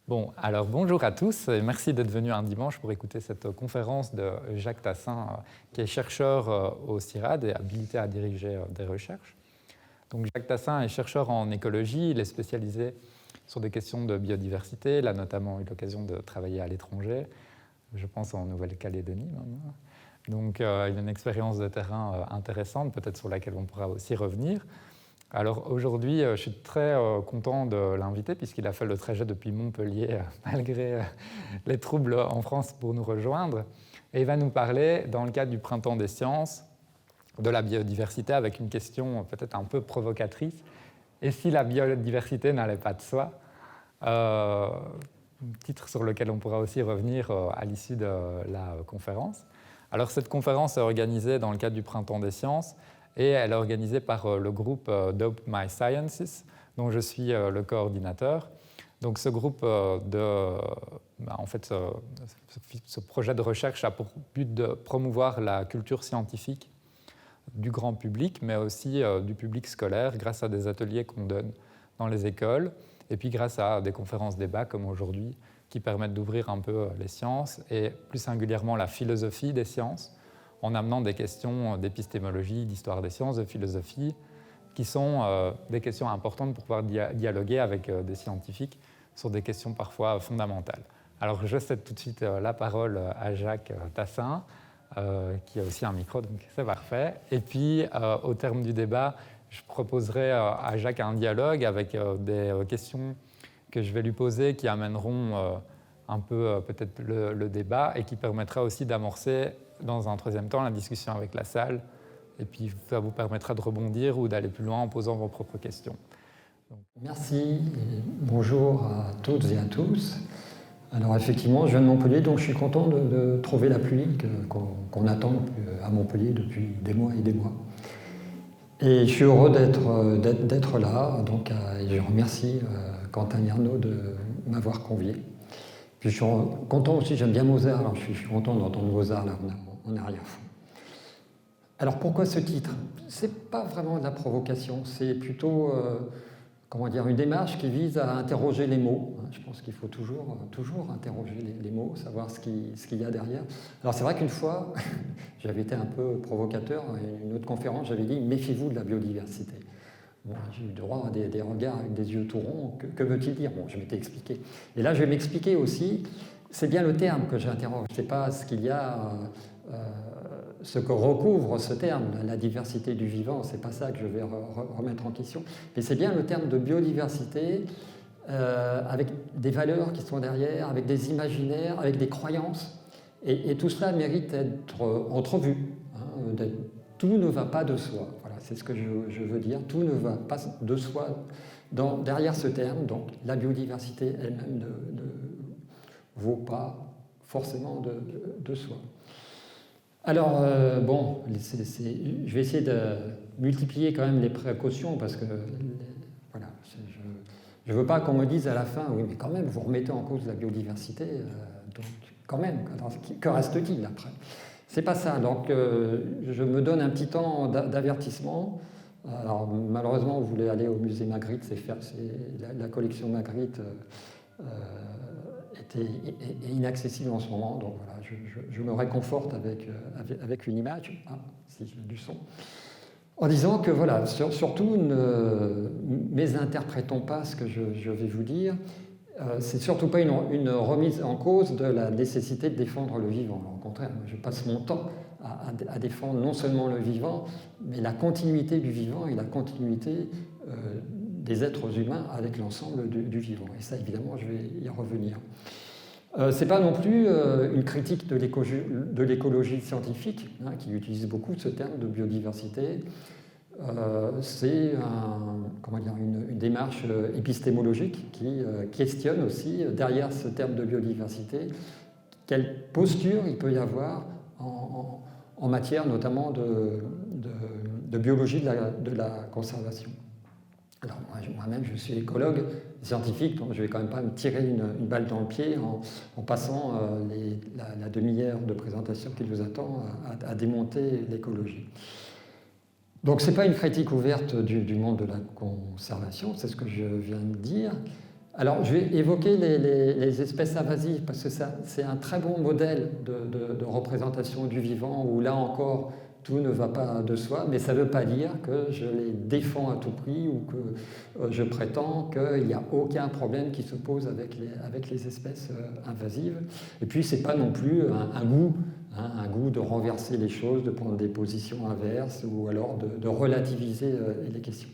Bon, alors bonjour à tous et merci d'être venus un dimanche pour écouter cette conférence de Jacques Tassin, qui est chercheur au CIRAD et habilité à diriger des recherches. Donc Jacques Tassin est chercheur en écologie, il est spécialisé sur des questions de biodiversité, il a notamment eu l'occasion de travailler à l'étranger, je pense en Nouvelle-Calédonie maintenant. Donc il a une expérience de terrain intéressante, peut-être sur laquelle on pourra aussi revenir. Alors aujourd'hui, je suis très content de l'inviter puisqu'il a fait le trajet depuis Montpellier malgré les troubles en France pour nous rejoindre. Et il va nous parler, dans le cadre du Printemps des sciences, de la biodiversité avec une question peut-être un peu provocatrice. Et si la biodiversité n'allait pas de soi, titre sur lequel on pourra aussi revenir à l'issue de la conférence. Alors cette conférence est organisée dans le cadre du Printemps des sciences et elle est organisée par le groupe Dope My Sciences, dont je suis le coordinateur. Donc ce groupe ce projet de recherche a pour but de promouvoir la culture scientifique du grand public, mais aussi du public scolaire, grâce à des ateliers qu'on donne dans les écoles, et puis grâce à des conférences-débats comme aujourd'hui, qui permettent d'ouvrir un peu les sciences, et plus singulièrement la philosophie des sciences, en amenant des questions d'épistémologie, d'histoire des sciences, de philosophie, qui sont des questions importantes pour pouvoir dialoguer avec des scientifiques sur des questions parfois fondamentales. Alors je cède tout de suite la parole à Jacques Tassin, qui a aussi un micro, donc c'est parfait. Et puis, au terme du débat, je proposerai à Jacques un dialogue avec des questions que je vais lui poser qui amèneront un peu peut-être le débat et qui permettra aussi d'amorcer dans un troisième temps la discussion avec la salle. Et puis, ça vous permettra de rebondir ou d'aller plus loin en posant vos propres questions. Donc. Merci et bonjour à toutes et à tous. Alors effectivement, je viens de Montpellier, donc je suis content de trouver la pluie qu'on attend à Montpellier depuis des mois et des mois. Et je suis heureux d'être là, donc, et je remercie Quentin Ernaud de m'avoir convié. Puis je suis content aussi, j'aime bien Mozart, alors je suis content d'entendre Mozart là en arrière-fond. Alors pourquoi ce titre? C'est pas vraiment de la provocation, c'est plutôt une démarche qui vise à interroger les mots. Je pense qu'il faut toujours interroger les mots, savoir ce qu'il y a derrière. Alors c'est vrai qu'une fois, j'avais été un peu provocateur, à une autre conférence, j'avais dit « méfiez-vous de la biodiversité ». Bon, j'ai eu droit à des regards avec des yeux tout ronds, que veut-il dire? Bon, je m'étais expliqué. Et là, je vais m'expliquer aussi, c'est bien le terme que j'interroge, c'est pas ce qu'il y a... ce que recouvre ce terme, la diversité du vivant, c'est pas ça que je vais remettre en question, mais c'est bien le terme de biodiversité avec des valeurs qui sont derrière, avec des imaginaires, avec des croyances, et tout cela mérite d'être entrevu. Tout ne va pas de soi, voilà, c'est ce que je veux dire, tout ne va pas de soi derrière ce terme, donc la biodiversité elle-même ne vaut pas forcément de soi. Alors, je vais essayer de multiplier quand même les précautions parce que, voilà, je ne veux pas qu'on me dise à la fin, oui, mais quand même, vous remettez en cause la biodiversité, donc quand même, que reste-t-il après? C'est pas ça, donc je me donne un petit temps d'avertissement. Alors, malheureusement, vous voulez aller au musée Magritte, la collection Magritte est inaccessible en ce moment, donc voilà, je me réconforte avec une image, si j'ai du son, en disant que voilà, surtout ne mésinterprétons pas ce que je vais vous dire. C'est surtout pas une remise en cause de la nécessité de défendre le vivant. Au contraire, je passe mon temps à défendre non seulement le vivant, mais la continuité du vivant et la continuité des êtres humains avec l'ensemble du vivant. Et ça, évidemment, je vais y revenir. Ce n'est pas non plus une critique de l'écologie scientifique, qui utilise beaucoup ce terme de biodiversité. C'est une démarche épistémologique qui questionne aussi, derrière ce terme de biodiversité, quelle posture il peut y avoir en matière notamment de biologie de la conservation. Alors moi-même, je suis écologue scientifique, donc je ne vais quand même pas me tirer une balle dans le pied en passant la demi-heure de présentation qui nous attend à démonter l'écologie. Donc ce n'est pas une critique ouverte du monde de la conservation, c'est ce que je viens de dire. Alors, je vais évoquer les espèces invasives parce que c'est un très bon modèle de représentation du vivant où là encore, tout ne va pas de soi, mais ça ne veut pas dire que je les défends à tout prix ou que je prétends qu'il n'y a aucun problème qui se pose avec les espèces invasives. Et puis, ce n'est pas non plus un goût, hein, un goût de renverser les choses, de prendre des positions inverses ou alors de relativiser les questions.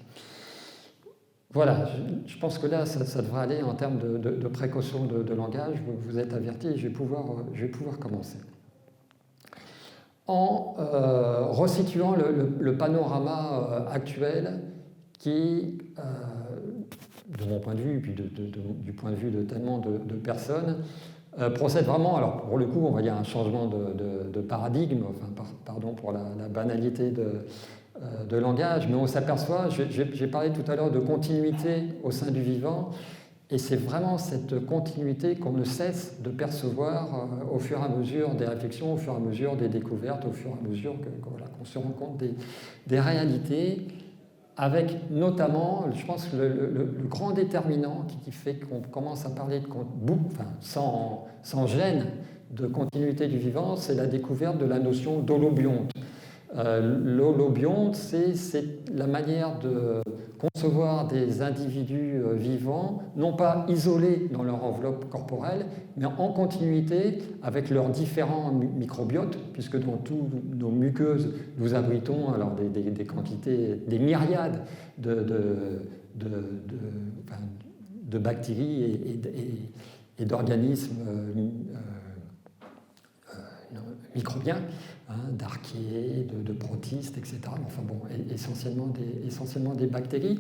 Voilà, je pense que là, ça devrait aller en termes de précaution de langage. Vous êtes avertis et je vais pouvoir commencer. En resituant le panorama actuel qui, de mon point de vue, puis du point de vue de tellement de personnes, procède vraiment, alors pour le coup, on va dire un changement de paradigme, enfin, pardon pour la banalité de langage, mais on s'aperçoit, j'ai parlé tout à l'heure de continuité au sein du vivant, et c'est vraiment cette continuité qu'on ne cesse de percevoir au fur et à mesure des réflexions, au fur et à mesure des découvertes, au fur et à mesure qu'on se rend compte des réalités, avec notamment, je pense, le grand déterminant qui fait qu'on commence à parler sans gêne de continuité du vivant, c'est la découverte de la notion d'holobionte. L'holobionte, c'est la manière de concevoir des individus vivants, non pas isolés dans leur enveloppe corporelle, mais en continuité avec leurs différents microbiotes, puisque dans toutes nos muqueuses, nous abritons alors des quantités, des myriades de bactéries et d'organismes microbiens, d'archées, de protistes, etc. Enfin bon, essentiellement des bactéries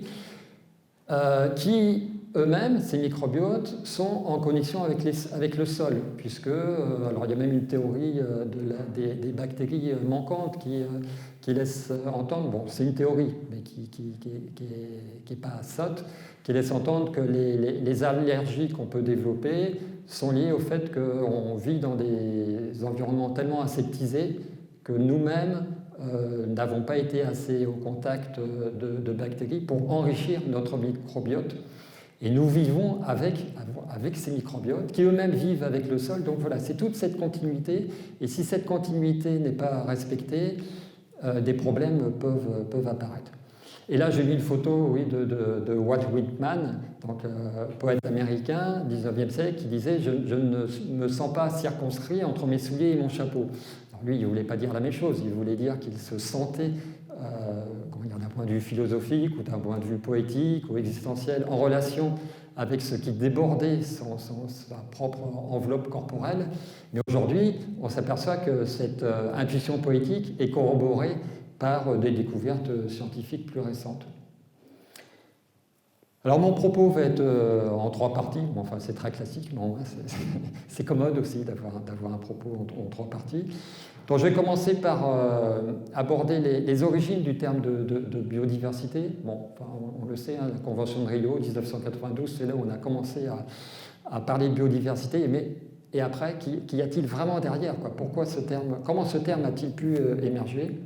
qui, eux-mêmes, ces microbiotes, sont en connexion avec le sol, puisque, alors il y a même une théorie des bactéries manquantes qui laisse entendre, bon, c'est une théorie, mais qui n'est pas sotte, qui laisse entendre que les allergies qu'on peut développer sont liées au fait qu'on vit dans des environnements tellement aseptisés que nous-mêmes n'avons pas été assez au contact de bactéries pour enrichir notre microbiote. Et nous vivons avec ces microbiotes qui eux-mêmes vivent avec le sol. Donc voilà, c'est toute cette continuité. Et si cette continuité n'est pas respectée, des problèmes peuvent apparaître. Et là, j'ai mis une photo, oui, de Walt Whitman, donc poète américain, 19e siècle, qui disait « Je ne me sens pas circonscrit entre mes souliers et mon chapeau ». Lui, il ne voulait pas dire la même chose, il voulait dire qu'il se sentait, d'un point de vue philosophique ou d'un point de vue poétique ou existentiel, en relation avec ce qui débordait sa propre enveloppe corporelle. Mais aujourd'hui, on s'aperçoit que cette intuition poétique est corroborée par des découvertes scientifiques plus récentes. Alors mon propos va être en 3 parties, bon, enfin c'est très classique, mais c'est commode aussi d'avoir un propos en 3 parties. Donc je vais commencer par aborder les origines du terme de biodiversité. Bon, enfin, on le sait, hein, la Convention de Rio 1992, c'est là où on a commencé à parler de biodiversité, et après, qu'y a-t-il vraiment derrière, quoi? Pourquoi ce terme, comment ce terme a-t-il pu émerger?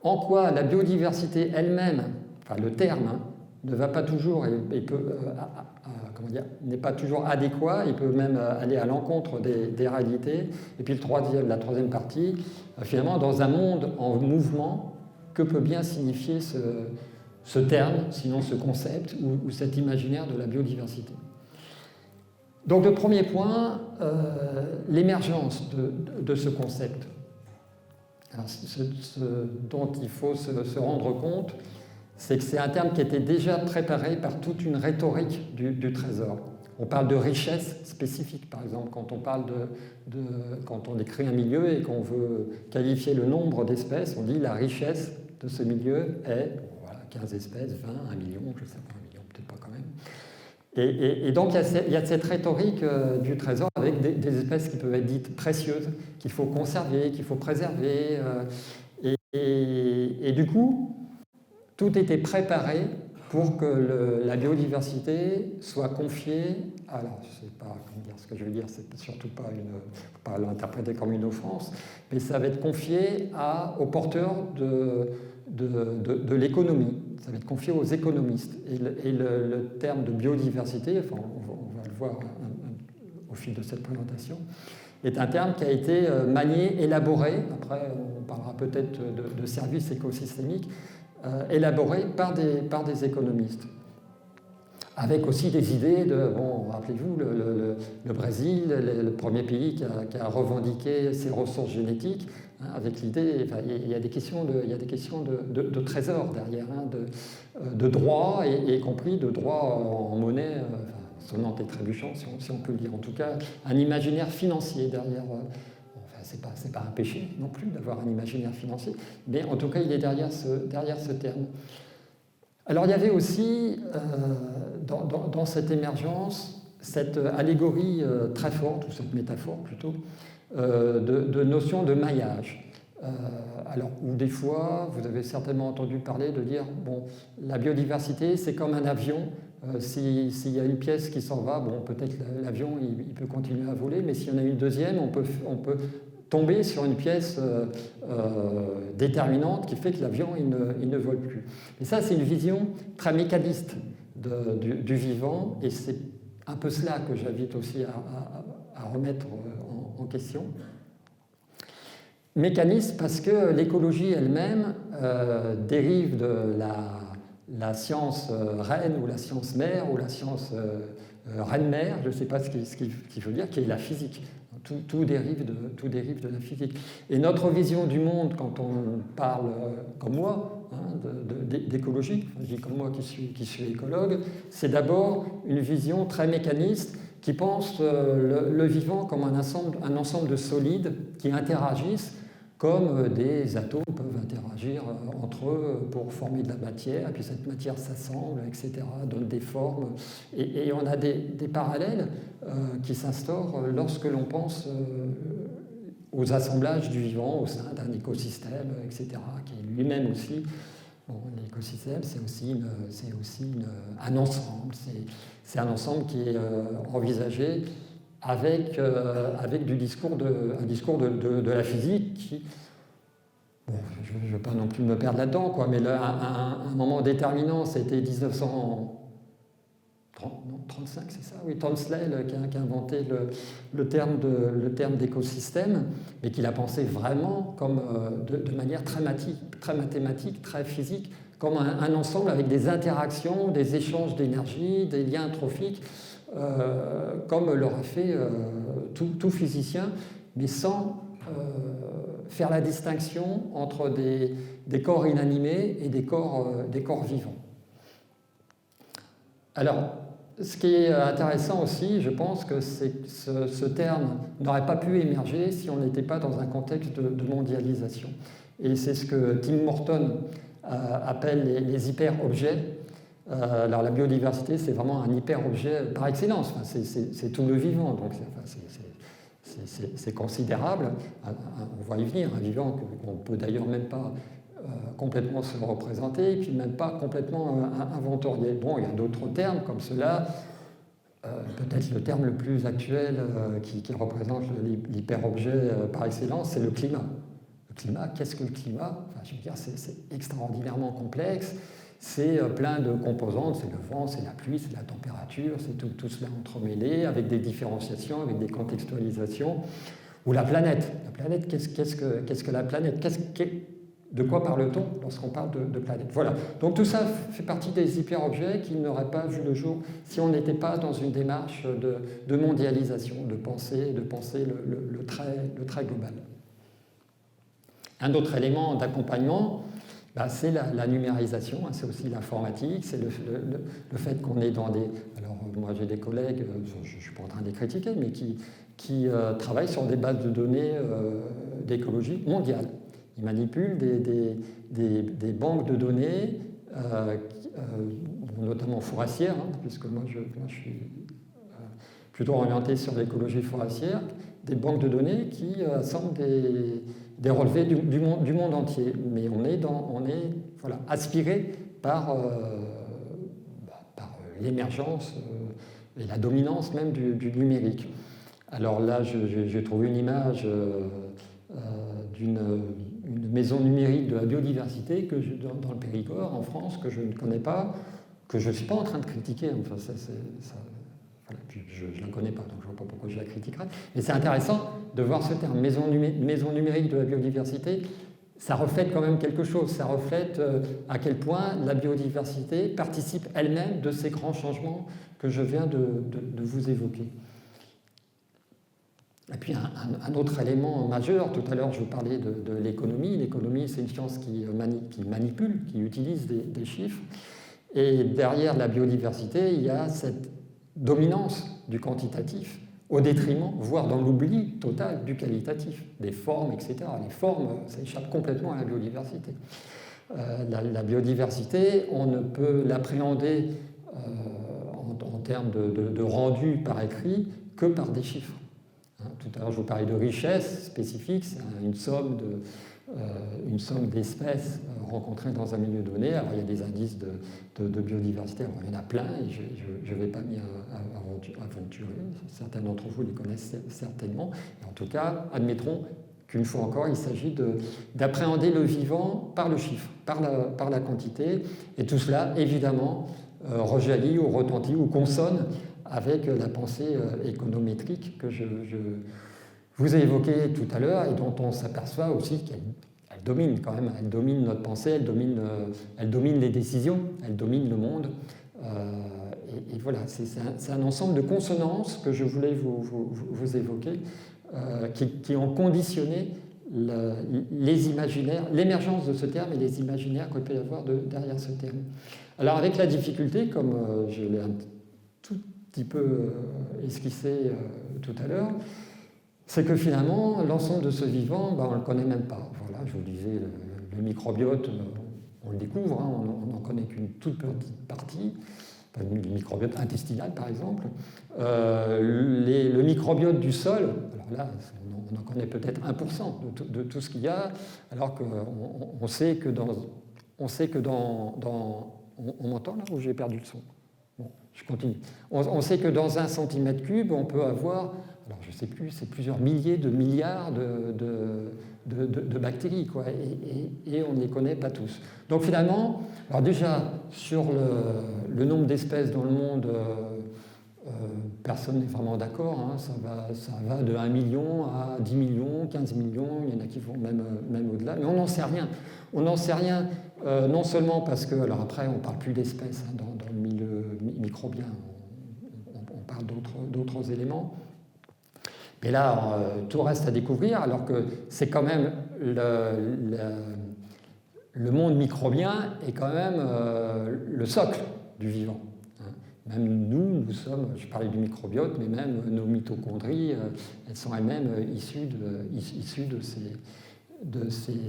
En quoi la biodiversité elle-même, enfin le terme, hein, ne va pas toujours et peut, n'est pas toujours adéquat, il peut même aller à l'encontre des réalités. Et puis la troisième partie, finalement, dans un monde en mouvement, que peut bien signifier ce terme, sinon ce concept ou cet imaginaire de la biodiversité? Donc le premier point, l'émergence de ce concept. Alors, ce dont il faut se rendre compte, c'est que c'est un terme qui était déjà préparé par toute une rhétorique du trésor. On parle de richesse spécifique, par exemple, quand on parle quand on décrit un milieu et qu'on veut qualifier le nombre d'espèces, on dit la richesse de ce milieu est 15 espèces, 20, 1 million, je ne sais pas, 1 million, peut-être pas quand même. Et donc il y a cette rhétorique du trésor avec des espèces qui peuvent être dites précieuses, qu'il faut conserver, qu'il faut préserver. Et du coup, tout était préparé pour que la biodiversité soit confiée, alors je ne sais pas comment dire ce que je veux dire, c'est surtout pas l'interpréter comme une offense, mais ça va être confié aux porteurs de l'économie. Ça va être confié aux économistes. Et le terme de biodiversité, enfin, on va le voir au fil de cette présentation, est un terme qui a été manié, élaboré, après on parlera peut-être de services écosystémiques, élaboré par des économistes. Avec aussi des idées de, bon, rappelez-vous, le Brésil, le premier pays qui a revendiqué ses ressources génétiques, hein, avec l'idée, enfin, il y a des questions de trésor derrière, hein, de droit, et y compris de droit en monnaie, sonnant et trébuchant, si on peut le dire. En tout cas, un imaginaire financier derrière. Enfin, c'est pas un péché non plus d'avoir un imaginaire financier, mais en tout cas, il est derrière ce terme. Alors il y avait aussi dans cette émergence cette allégorie très forte, ou cette métaphore plutôt, de notion de maillage. Alors, ou des fois, vous avez certainement entendu parler de dire, bon, la biodiversité c'est comme un avion, s'il y a une pièce qui s'en va, bon, peut-être l'avion il peut continuer à voler, mais s'il y en a une deuxième, on peut tomber sur une pièce déterminante qui fait que l'avion il ne vole plus. Et ça, c'est une vision très mécaniste du vivant, et c'est un peu cela que j'invite aussi à remettre en question. Mécaniste parce que l'écologie elle-même dérive de la science reine ou la science mère ou la science reine-mère, je ne sais pas ce qu'il faut dire, qui est la physique. Tout dérive de la physique. Et notre vision du monde, quand on parle, comme moi, hein, d'écologie, je dis comme moi qui suis écologue, c'est d'abord une vision très mécaniste qui pense le vivant comme un ensemble de solides qui interagissent comme des atomes peuvent interagir entre eux pour former de la matière, puis cette matière s'assemble, etc., donne des formes. Et on a des parallèles qui s'instaurent lorsque l'on pense aux assemblages du vivant au sein d'un écosystème, etc., qui est lui-même aussi... Bon, l'écosystème, c'est aussi un ensemble. C'est un ensemble qui est envisagé avec un discours de la physique qui, bon, je ne veux pas non plus me perdre là-dedans, quoi, mais un moment déterminant, c'était 1935, c'est ça, oui, Tom Slell qui a inventé le terme d'écosystème, mais qui l'a pensé vraiment comme de manière très mathématique, très physique, comme un ensemble avec des interactions, des échanges d'énergie, des liens trophiques, comme l'aurait fait tout physicien, mais sans faire la distinction entre des corps inanimés et des corps vivants. Alors, ce qui est intéressant aussi, je pense que ce terme n'aurait pas pu émerger si on n'était pas dans un contexte de mondialisation. Et c'est ce que Tim Morton appelle les hyper-objets. Alors la biodiversité, c'est vraiment un hyper-objet par excellence. Enfin, c'est tout le vivant, donc c'est considérable. On va y venir, un vivant qu'on ne peut d'ailleurs même pas complètement se représenter, et puis même pas complètement inventorier. Bon, il y a d'autres termes comme cela. Peut-être le terme le plus actuel qui représente l'hyper-objet par excellence, c'est le climat. Le climat, qu'est-ce que le climat? Enfin, je veux dire, c'est extraordinairement complexe. C'est plein de composantes, c'est le vent, c'est la pluie, c'est la température, c'est tout cela entremêlé, avec des différenciations, avec des contextualisations. Ou la planète. La planète, qu'est-ce que la planète? De quoi parle-t-on lorsqu'on parle de planète? Voilà. Donc tout ça fait partie des hyper-objets qui n'auraient pas vu le jour si on n'était pas dans une démarche de mondialisation, de penser le trait global. Un autre élément d'accompagnement, c'est la numérisation, c'est aussi l'informatique, c'est le fait qu'on est dans des... Alors moi j'ai des collègues, je ne suis pas en train de les critiquer, mais qui travaillent sur des bases de données d'écologie mondiale. Ils manipulent des banques de données, notamment forestières, hein, puisque moi je suis plutôt orienté sur l'écologie forestière, des banques de données qui assemblent des relevés du monde entier. Mais on est voilà, aspiré par l'émergence et la dominance même du numérique. Alors là, j'ai trouvé une image d'une une maison numérique de la biodiversité dans le Périgord, en France, que je ne connais pas, que je ne suis pas en train de critiquer. Enfin, voilà, je ne la connais pas, donc je ne vois pas pourquoi je la critiquerais. Mais c'est intéressant de voir ce terme, maison numérique de la biodiversité. Ça reflète quand même quelque chose, ça reflète à quel point la biodiversité participe elle-même de ces grands changements que je viens de vous évoquer. Et puis un autre élément majeur, tout à l'heure je vous parlais de l'économie. L'économie, c'est une science qui manipule, qui utilise des chiffres. Et derrière la biodiversité, il y a cette dominance du quantitatif au détriment, voire dans l'oubli total, du qualitatif, des formes, etc. Les formes, ça échappe complètement à la biodiversité. La biodiversité, on ne peut l'appréhender en termes de rendu par écrit que par des chiffres. Tout à l'heure, je vous parlais de richesse spécifique, c'est une somme d'espèces rencontrées dans un milieu donné. Alors, il y a des indices de biodiversité, alors, il y en a plein, et je ne vais pas m'y aventurer. Certains d'entre vous les connaissent certainement. Et en tout cas, admettrons qu'une fois encore, il s'agit d'appréhender le vivant par le chiffre, par la quantité, et tout cela, évidemment, rejaillit ou retentit ou consonne avec la pensée économétrique que je vous ai évoquée tout à l'heure et dont on s'aperçoit aussi qu'elle domine quand même, elle domine notre pensée, elle domine les décisions, elle domine le monde. Et voilà, c'est un ensemble de consonances que je voulais vous évoquer qui ont conditionné les imaginaires, l'émergence de ce terme et les imaginaires qu'il peut y avoir derrière ce terme. Alors avec la difficulté, comme je l'ai un tout petit peu esquissé tout à l'heure, c'est que finalement, l'ensemble de ce vivant, on ne le connaît même pas. Voilà, je vous disais, le microbiote, on le découvre, hein, on n'en connaît qu'une toute petite partie, le microbiote intestinal par exemple. Le microbiote du sol, alors là, on en connaît peut-être 1% de tout ce qu'il y a, alors qu'on sait que on m'entend là ou j'ai perdu le son? Bon, je continue. On sait que dans 1 centimètre cube, on peut avoir, alors je ne sais plus, c'est plusieurs milliers de milliards de bactéries, quoi, et on ne les connaît pas tous. Donc finalement, alors déjà, sur le nombre d'espèces dans le monde, personne n'est vraiment d'accord, hein, ça va de 1 million à 10 millions, 15 millions, il y en a qui vont même au-delà, mais on n'en sait rien. On n'en sait rien, non seulement parce que, alors après, on ne parle plus d'espèces hein, dans le milieu microbien, on parle d'autres éléments. Mais là, tout reste à découvrir, alors que c'est quand même le monde microbien est quand même le socle du vivant. Même nous sommes, je parlais du microbiote, mais même nos mitochondries, elles sont elles-mêmes issues de ces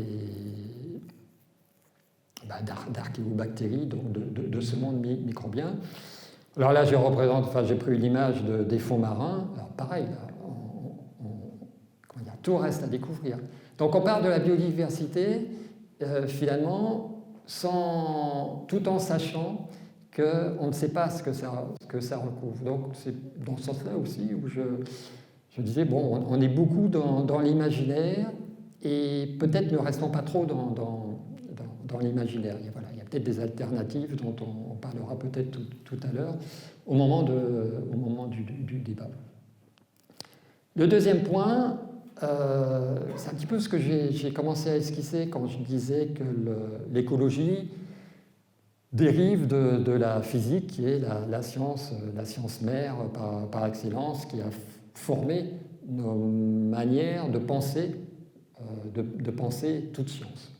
d'archéobactéries, donc de ce monde microbien. Alors là, j'ai pris l'image des fonds marins. Alors pareil, là, tout reste à découvrir. Donc on parle de la biodiversité, finalement, tout en sachant qu'on ne sait pas ce que ça recouvre. Donc c'est dans ce sens-là aussi où je disais, bon, on est beaucoup dans l'imaginaire et peut-être ne restons pas trop dans l'imaginaire. Voilà, il y a peut-être des alternatives dont on parlera peut-être tout à l'heure au moment du débat. Le deuxième point, c'est un petit peu ce que j'ai commencé à esquisser quand je disais que l'écologie dérive de la physique, qui est la science mère par excellence, qui a formé nos manières de penser toute science.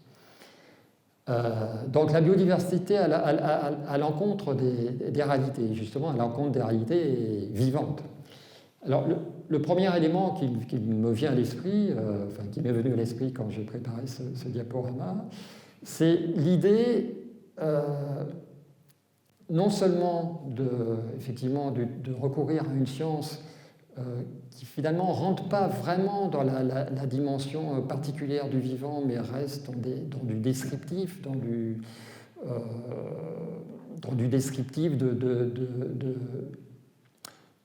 Donc la biodiversité à l'encontre des réalités, justement à l'encontre des réalités vivantes. Alors le premier élément qui me vient à l'esprit, qui m'est venu à l'esprit quand j'ai préparé ce diaporama, c'est l'idée non seulement de recourir à une science qui finalement ne rentre pas vraiment dans la dimension particulière du vivant, mais reste dans du descriptif, dans du descriptif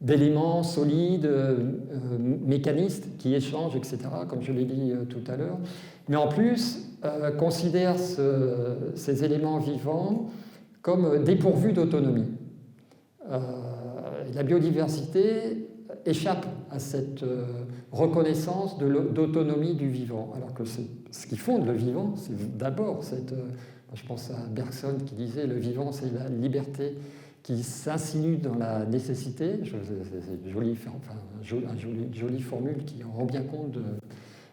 d'éléments solides, mécanistes qui échangent, etc., comme je l'ai dit tout à l'heure. Mais en plus, considère ces éléments vivants comme dépourvus d'autonomie. La biodiversité échappe à cette reconnaissance d'autonomie du vivant, alors que ce qui fonde le vivant, c'est d'abord je pense à Bergson qui disait le vivant c'est la liberté qui s'insinue dans la nécessité. C'est une jolie formule qui rend bien compte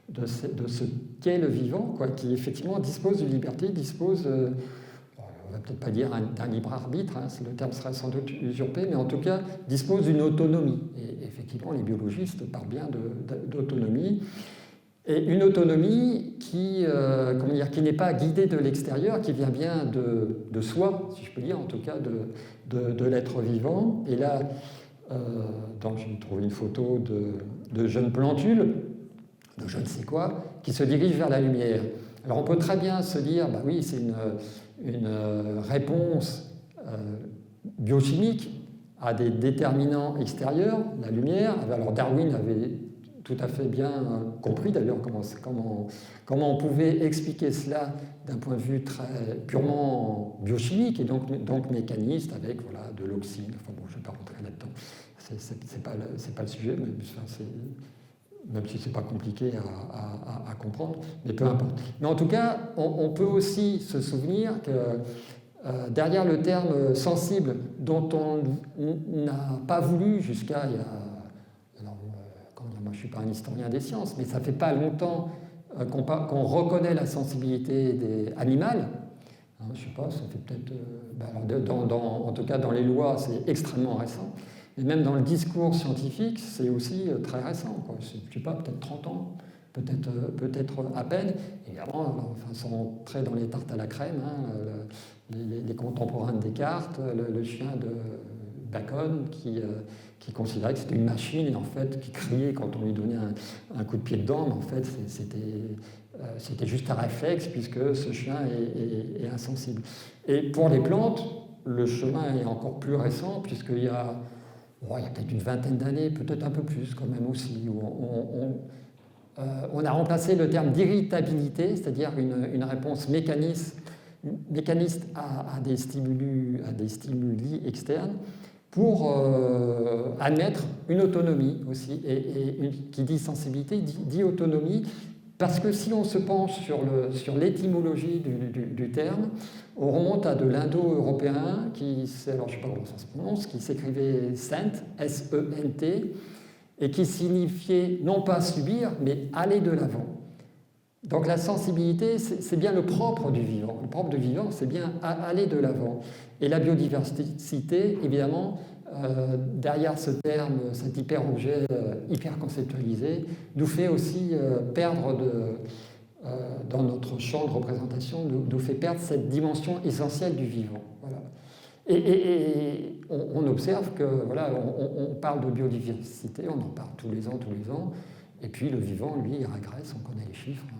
de ce qu'est le vivant, quoi, qui effectivement dispose d'une liberté, dispose, on va peut-être pas dire d'un libre arbitre, hein, le terme serait sans doute usurpé, mais en tout cas dispose d'une autonomie. Et effectivement, les biologistes parlent bien d'autonomie. Et une autonomie qui n'est pas guidée de l'extérieur, qui vient bien de soi, si je peux dire, en tout cas de l'être vivant. Et là, j'ai trouvé une photo de jeunes plantules, de je ne sais quoi, qui se dirigent vers la lumière. Alors on peut très bien se dire, bah oui, c'est une réponse biochimique à des déterminants extérieurs, la lumière. Alors Darwin avait tout à fait bien compris d'ailleurs comment on pouvait expliquer cela d'un point de vue très purement biochimique et donc mécaniste avec de l'oxyde. Enfin bon, je ne vais pas rentrer là-dedans, c'est pas le sujet, mais même si ce n'est pas compliqué à comprendre, mais peu importe. Mais en tout cas, on peut aussi se souvenir que derrière le terme sensible, dont on n'a pas voulu jusqu'à il y a... moi, je ne suis pas un historien des sciences, mais ça ne fait pas longtemps qu'on reconnaît la sensibilité animale. Hein, je ne sais pas, ça fait peut-être... en tout cas, dans les lois, c'est extrêmement récent. Et même dans le discours scientifique, c'est aussi très récent. Je ne sais pas, peut-être 30 ans, peut-être à peine. Évidemment, sans entrer dans les tartes à la crème, hein, les contemporains de Descartes, le chien de Bacon qui considérait que c'était une machine et en fait qui criait quand on lui donnait un coup de pied dedans, mais en fait c'était juste un réflexe puisque ce chien est insensible. Et pour les plantes, le chemin est encore plus récent puisqu'il y a peut-être une vingtaine d'années, peut-être un peu plus quand même aussi, où on a remplacé le terme d'irritabilité, c'est-à-dire une réponse mécaniste à des stimuli externes, pour admettre une autonomie aussi. Et qui dit sensibilité dit autonomie, parce que si on se penche sur l'étymologie du terme, on remonte à de l'indo-européen alors je ne sais pas comment ça se prononce, qui s'écrivait sent, S-E-N-T, et qui signifiait non pas subir, mais aller de l'avant. Donc la sensibilité, c'est bien le propre du vivant. Le propre du vivant, c'est bien aller de l'avant. Et la biodiversité, évidemment, derrière ce terme, cet hyper-objet hyper conceptualisé, nous fait aussi perdre dans notre champ de représentation, nous fait perdre cette dimension essentielle du vivant. Voilà. Et on observe que, on parle de biodiversité, on en parle tous les ans, et puis le vivant, lui, il régresse, on connaît les chiffres, hein,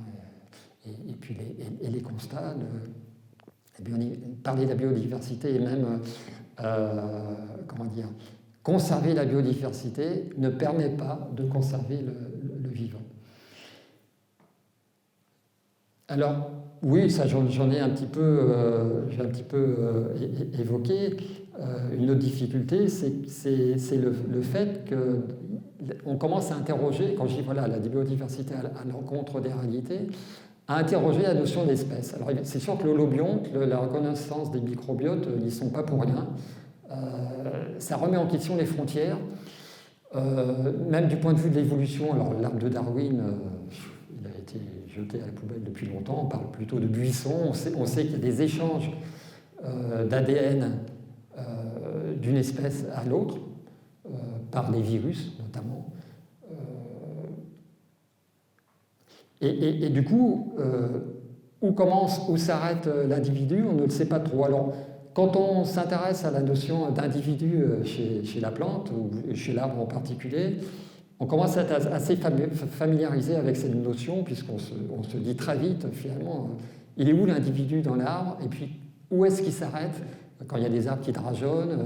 et puis les constats. Parler de la biodiversité et même, conserver la biodiversité ne permet pas de conserver le vivant. Alors, oui, ça j'en ai un petit peu, évoqué. Une autre difficulté, c'est le fait qu'on commence à interroger, quand je dis la biodiversité à l'encontre des réalités, à interroger la notion d'espèce. Alors c'est sûr que l'holobionte, la reconnaissance des microbiotes, n'y sont pas pour rien. Ça remet en question les frontières, même du point de vue de l'évolution. Alors l'arbre de Darwin, il a été jeté à la poubelle depuis longtemps, on parle plutôt de buissons, on sait qu'il y a des échanges d'ADN d'une espèce à l'autre, par les virus notamment. Et du coup, où commence, où s'arrête l'individu, on ne le sait pas trop. Alors, quand on s'intéresse à la notion d'individu chez la plante, ou chez l'arbre en particulier, on commence à être assez familiarisé avec cette notion, puisqu'on se dit très vite, finalement, il est où l'individu dans l'arbre, et puis où est-ce qu'il s'arrête quand il y a des arbres qui drageonnent.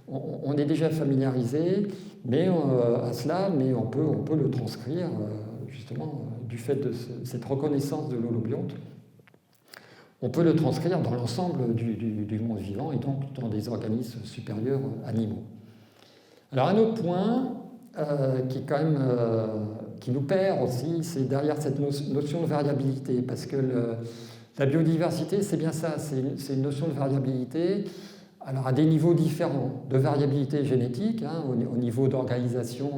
On est déjà familiarisé à cela, mais on peut le transcrire justement, du fait de cette reconnaissance de l'holobionte, on peut le transcrire dans l'ensemble du monde vivant et donc dans des organismes supérieurs animaux. Alors un autre point qui, quand même, qui nous perd aussi, c'est derrière cette notion de variabilité, parce que la biodiversité, c'est bien ça, c'est une notion de variabilité, alors à des niveaux différents, de variabilité génétique, hein, au niveau d'organisation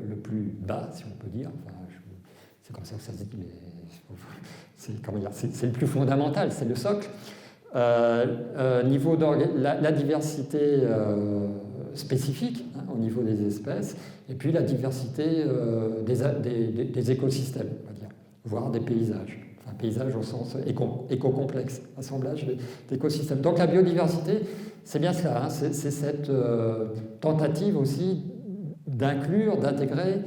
le plus bas, si on peut dire, enfin, c'est comme ça que ça se dit, mais c'est le plus fondamental, c'est le socle. Niveau de la diversité spécifique, hein, au niveau des espèces, et puis la diversité des écosystèmes, on va dire, voire des paysages. Enfin, paysage au sens éco-complexe, assemblage d'écosystèmes. Donc la biodiversité, c'est bien cela, hein, c'est cette tentative aussi d'inclure, d'intégrer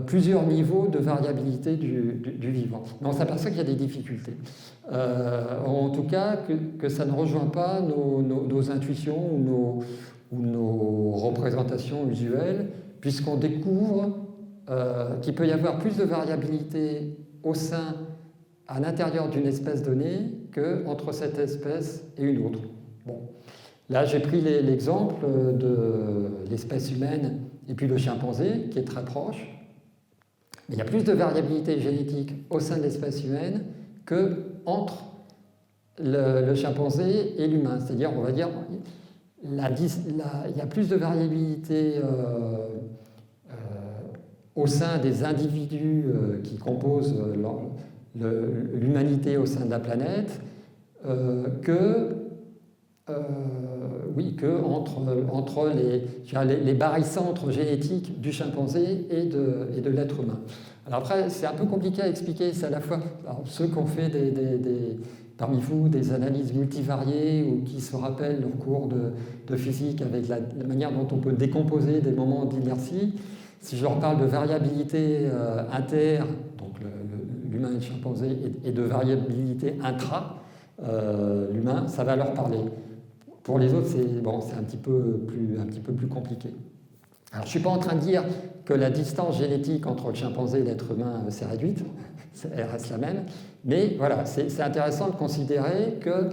plusieurs niveaux de variabilité du vivant. Mais on s'aperçoit qu'il y a des difficultés. En tout cas, que ça ne rejoint pas nos intuitions ou nos représentations usuelles, puisqu'on découvre qu'il peut y avoir plus de variabilité à l'intérieur d'une espèce donnée qu'entre cette espèce et une autre. Bon. Là, j'ai pris l'exemple de l'espèce humaine et puis le chimpanzé, qui est très proche. Mais il y a plus de variabilité génétique au sein de l'espèce humaine qu'entre le chimpanzé et l'humain. C'est-à-dire, on va dire, il y a plus de variabilité au sein des individus qui composent l'humanité au sein de la planète que entre les barycentres génétiques du chimpanzé et de l'être humain. Alors après, c'est un peu compliqué à expliquer, c'est à la fois ceux qui ont fait parmi vous des analyses multivariées ou qui se rappellent leur cours de physique avec la manière dont on peut décomposer des moments d'inertie. Si je leur parle de variabilité inter, donc l'humain et le chimpanzé, et de variabilité intra, l'humain, ça va leur parler. Pour les autres, c'est un petit peu plus compliqué. Alors, je ne suis pas en train de dire que la distance génétique entre le chimpanzé et l'être humain s'est réduite, elle reste la même, mais voilà, c'est intéressant de considérer que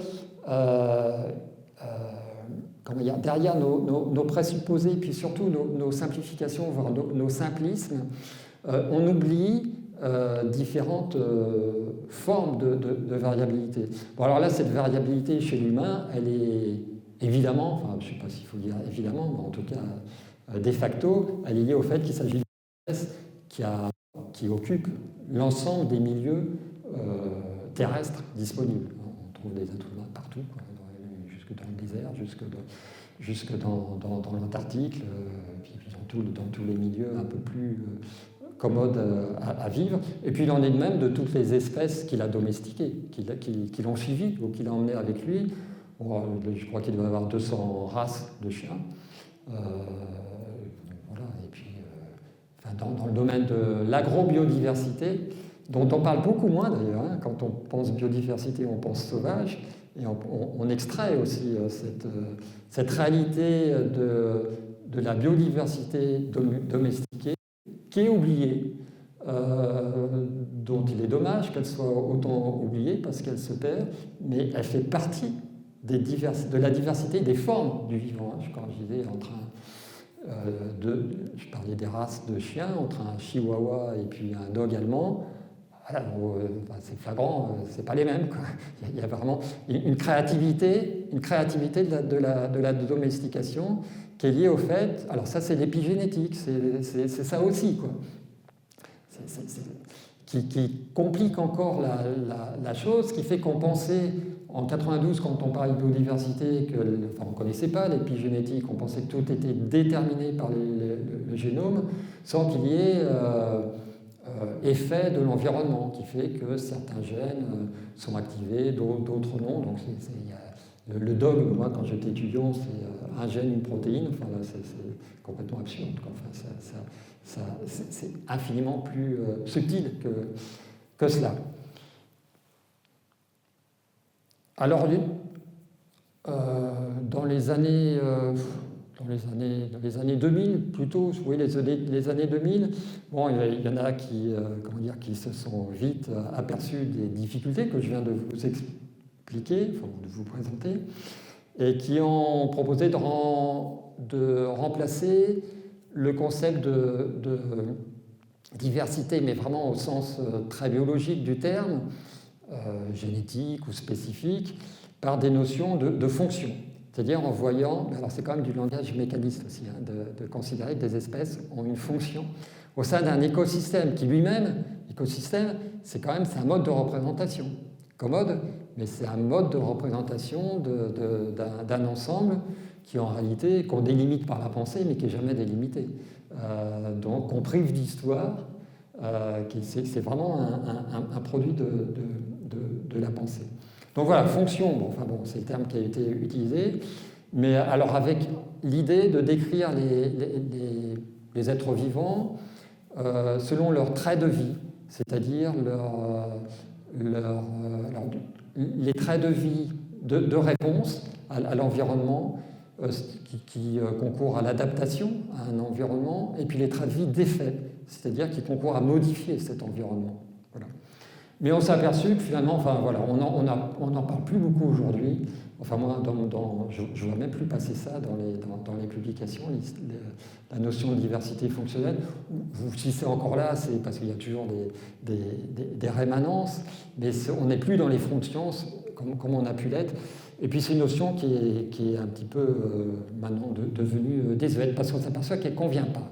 derrière nos présupposés, puis surtout nos simplifications, voire nos simplismes, on oublie différentes formes de variabilité. Bon, alors là, cette variabilité chez l'humain, elle est évidemment, enfin, je ne sais pas s'il faut dire évidemment, mais en tout cas, de facto, elle est liée au fait qu'il s'agit d'une espèce qui occupe l'ensemble des milieux terrestres disponibles. On trouve des êtres humains partout, quoi, jusque dans le désert, jusque dans l'Antarctique, puis dans tous les milieux un peu plus commodes à vivre. Et puis il en est de même de toutes les espèces qu'il a domestiquées, qui l'ont suivi ou qu'il a emmené avec lui. Bon, je crois qu'il doit y avoir 200 races de chiens. Voilà. Et puis, dans le domaine de l'agrobiodiversité, dont on parle beaucoup moins d'ailleurs, hein. Quand on pense biodiversité, on pense sauvage, et on extrait aussi cette réalité de la biodiversité domestiquée qui est oubliée, dont il est dommage qu'elle soit autant oubliée parce qu'elle se perd, mais elle fait partie de la diversité des formes du vivant. Quand je disais je parlais des races de chiens, entre un chihuahua et puis un dog allemand, voilà, c'est flagrant, c'est pas les mêmes, quoi. Il y a vraiment une créativité de la domestication qui est liée au fait, alors ça c'est l'épigénétique, c'est ça aussi, quoi. Qui complique encore la chose, qui fait qu'on pensait en 92, quand on parlait de biodiversité, on ne connaissait pas l'épigénétique, on pensait que tout était déterminé par le génome, sans qu'il y ait effet de l'environnement, qui fait que certains gènes sont activés, d'autres non. Donc le dogme, moi, quand j'étais étudiant, c'est un gène, une protéine. Enfin, là, c'est complètement absurde. Enfin, c'est infiniment plus subtil que cela. Alors, dans les années dans les années 2000, plutôt, oui, les années 2000. Bon, il y en a qui, qui se sont vite aperçus des difficultés que je viens de vous expliquer, enfin, de vous présenter, et qui ont proposé de remplacer le concept de diversité, mais vraiment au sens très biologique du terme, génétique ou spécifique, par des notions de fonction. C'est-à-dire en voyant, alors c'est quand même du langage mécaniste aussi, hein, de considérer que des espèces ont une fonction au sein d'un écosystème qui lui-même, écosystème, c'est un mode de représentation. Commode, mais c'est un mode de représentation d'un ensemble qui en réalité, qu'on délimite par la pensée, mais qui n'est jamais délimité. Donc on prive d'histoire, c'est vraiment un produit de la pensée. Donc voilà, fonction, c'est le terme qui a été utilisé, mais alors avec l'idée de décrire les êtres vivants selon leurs traits de vie, c'est-à-dire les traits de vie de réponse à l'environnement qui concourent à l'adaptation à un environnement, et puis les traits de vie d'effet, c'est-à-dire qui concourent à modifier cet environnement. Voilà. Mais on s'est aperçu que finalement, on n'en parle plus beaucoup aujourd'hui. Enfin, moi, je ne vois même plus passer ça dans les publications, la notion de diversité fonctionnelle. Si c'est encore là, c'est parce qu'il y a toujours des rémanences, mais on n'est plus dans les frontiences comme on a pu l'être. Et puis c'est une notion qui est un petit peu maintenant devenue désuète, parce qu'on s'aperçoit qu'elle ne convient pas.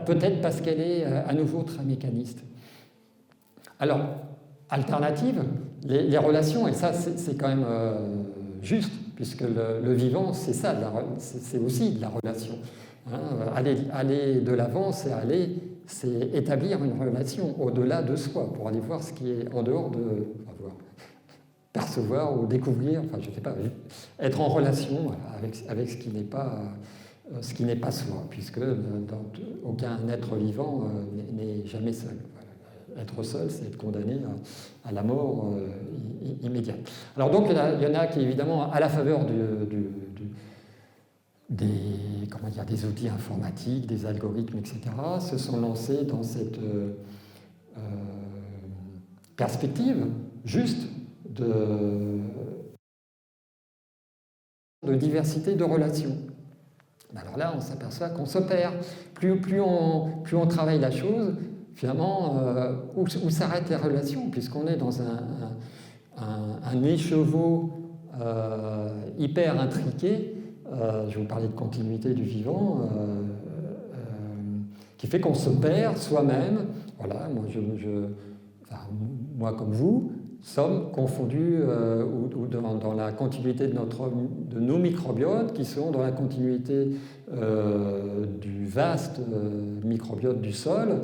Peut-être parce qu'elle est à nouveau très mécaniste. Alors, alternative, les relations, et ça c'est quand même juste, puisque le vivant, c'est ça, c'est aussi de la relation. Hein. Aller de l'avant, c'est établir une relation au-delà de soi, pour aller voir ce qui est en dehors percevoir ou découvrir, enfin je ne sais pas, être en relation avec ce qui n'est pas soi, puisque aucun être vivant n'est jamais seul. Être seul, c'est être condamné à la mort immédiate. Alors donc, il y en a qui, évidemment, à la faveur des outils informatiques, des algorithmes, etc., se sont lancés dans cette perspective juste de diversité de relations. Alors là, on s'aperçoit qu'on se perd. Plus on travaille la chose, finalement, où s'arrêtent les relations, puisqu'on est dans un écheveau hyper intriqué. Je vais vous parler de continuité du vivant, qui fait qu'on se perd soi-même. Voilà, moi comme vous, sommes confondus dans la continuité de nos microbiotes, qui sont dans la continuité du vaste microbiote du sol.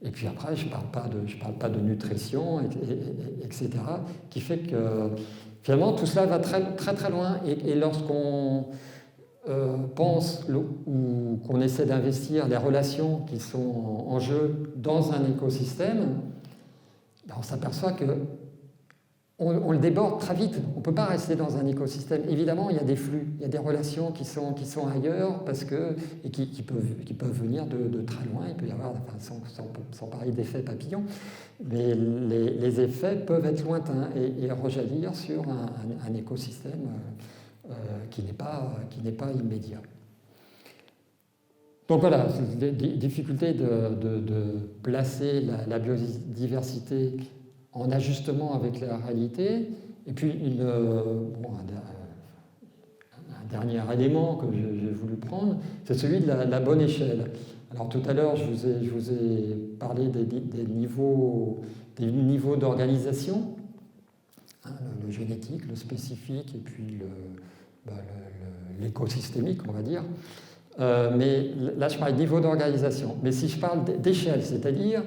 Et puis après, je ne parle pas de nutrition, etc., qui fait que finalement tout cela va très très, très loin. Et lorsqu'on pense ou qu'on essaie d'investir les relations qui sont en jeu dans un écosystème, on s'aperçoit qu'on le déborde très vite. On ne peut pas rester dans un écosystème. Évidemment, il y a des flux, il y a des relations qui sont ailleurs et qui peuvent venir de très loin. Il peut y avoir, sans parler d'effets papillons, mais les effets peuvent être lointains et rejaillir sur un écosystème qui n'est pas immédiat. Donc voilà, des difficultés de placer la biodiversité en ajustement avec la réalité. Et puis, un dernier élément que j'ai voulu prendre, c'est celui de la bonne échelle. Alors tout à l'heure, je vous ai parlé des niveaux d'organisation, hein, le génétique, le spécifique, et puis l'écosystémique, on va dire. Mais là, je parle de niveau d'organisation. Mais si je parle d'échelle, c'est-à-dire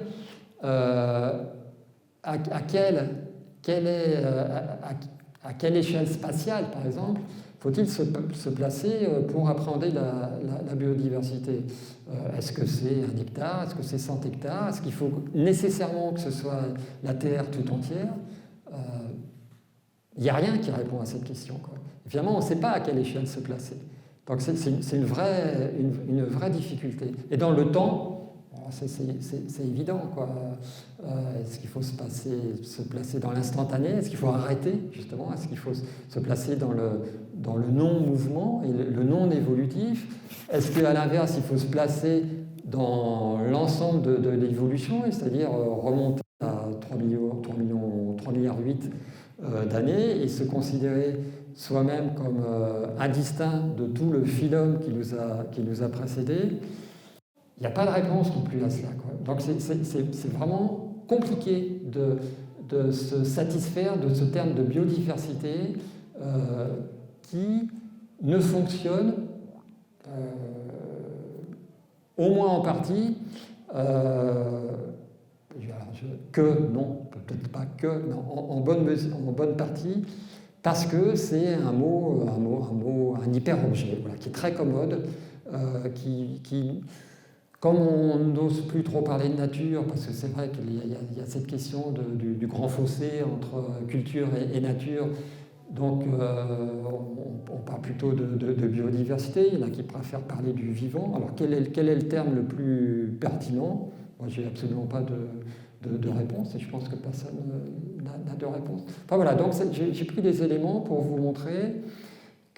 à quelle échelle spatiale, par exemple, faut-il se placer pour appréhender la biodiversité? Est-ce que c'est 1 hectare? Est-ce que c'est 100 hectares? Est-ce qu'il faut nécessairement que ce soit la Terre tout entière? Il n'y a rien qui répond à cette question, quoi. Évidemment, on ne sait pas à quelle échelle se placer. Donc c'est une vraie difficulté. Et dans le temps, c'est évident, quoi. Est-ce qu'il faut se placer dans l'instantané? Est-ce qu'il faut arrêter, justement? Est-ce qu'il faut se placer dans le non-mouvement et le non-évolutif? Est-ce qu'à l'inverse, il faut se placer dans l'ensemble de l'évolution, c'est-à-dire remonter à 3,8 milliards d'années et se considérer soi-même comme indistinct de tout le phylum qui nous a précédés? Il n'y a pas de réponse non plus à cela, quoi. Donc c'est vraiment compliqué de se satisfaire de ce terme de biodiversité qui ne fonctionne au moins en partie, non, peut-être pas que, non, en bonne partie, parce que c'est un hyper-objet, voilà, qui est très commode, qui comme on n'ose plus trop parler de nature, parce que c'est vrai qu'il y a cette question du grand fossé entre culture et nature, donc on parle plutôt de biodiversité. Il y en a qui préfèrent parler du vivant. Alors quel est le terme le plus pertinent? Moi, j'ai absolument pas de réponse et je pense que personne n'a de réponse. Enfin voilà, donc j'ai pris des éléments pour vous montrer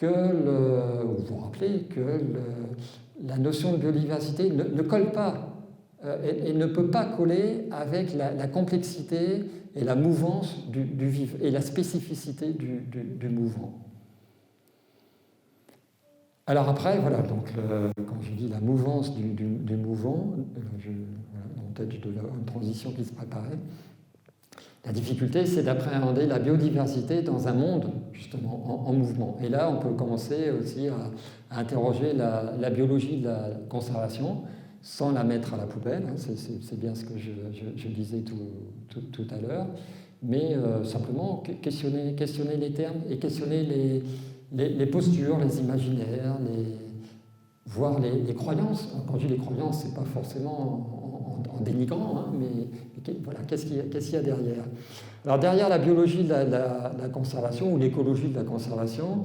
vous rappeler que la notion de biodiversité ne colle pas et ne peut pas coller avec la complexité et la mouvance du vivant et la spécificité du mouvant. Alors après, voilà, donc quand je dis la mouvance du mouvant, en tête de une transition qui se préparait, la difficulté, c'est d'appréhender la biodiversité dans un monde, justement, en mouvement. Et là, on peut commencer aussi à interroger la biologie de la conservation sans la mettre à la poubelle. Hein, c'est bien ce que je disais tout à l'heure. Mais simplement questionner les termes et questionner les postures, les imaginaires, voire les croyances. Quand je dis les croyances, ce n'est pas forcément en dénigrant, hein, mais voilà, qu'est-ce qu'il y a derrière? Alors derrière la biologie de la conservation ou l'écologie de la conservation,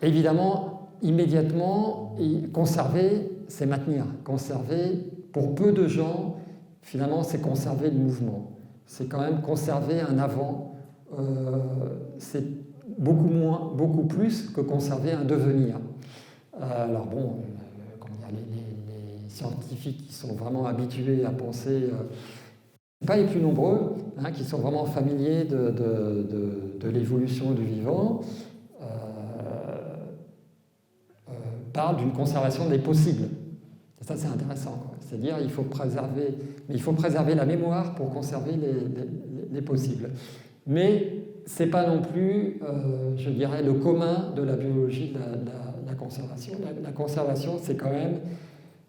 évidemment, immédiatement, conserver, c'est maintenir. Conserver, pour peu de gens, finalement, c'est conserver le mouvement. C'est quand même conserver un avant. C'est beaucoup plus que conserver un devenir. Alors bon, les scientifiques qui sont vraiment habitués à penser, pas les plus nombreux, hein, qui sont vraiment familiers de l'évolution du vivant, parlent d'une conservation des possibles. Et ça, c'est intéressant, quoi. C'est-à-dire il faut préserver la mémoire pour conserver les possibles. Mais ce n'est pas non plus, je dirais, le commun de la biologie de la conservation. La conservation, c'est quand même,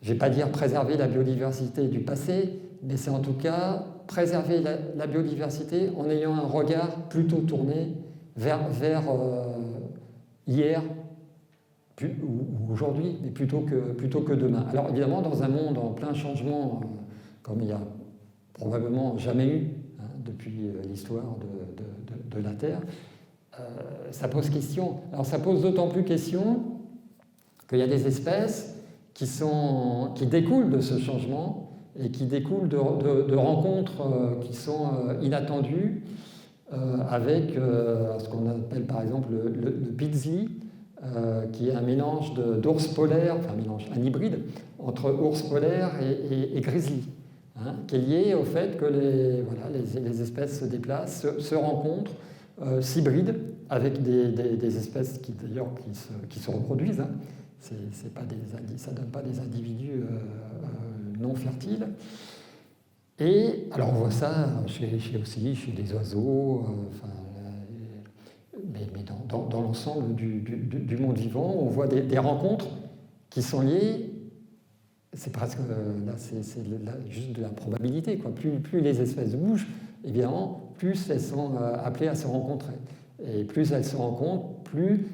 je ne vais pas dire préserver la biodiversité du passé, mais c'est en tout cas préserver la biodiversité en ayant un regard plutôt tourné vers hier ou aujourd'hui, mais plutôt que demain. Alors évidemment, dans un monde en plein changement, comme il n'y a probablement jamais eu depuis l'histoire de la Terre, ça pose question. Alors ça pose d'autant plus question qu'il y a des espèces qui découlent de ce changement et qui découlent de rencontres qui sont inattendues avec ce qu'on appelle par exemple le Pidsley, qui est un mélange d'ours polaire, enfin un hybride entre ours polaire et grizzly, hein, qui est lié au fait que les espèces se déplacent, se rencontrent, s'hybrident avec des espèces qui se reproduisent. Hein. Ça ne donne pas des individus non fertiles. Et alors on voit ça chez des oiseaux, mais dans l'ensemble du monde vivant, on voit des rencontres qui sont liées. C'est presque là, c'est juste de la probabilité, quoi. Plus les espèces bougent, évidemment, plus elles sont appelées à se rencontrer. Et plus elles se rencontrent, plus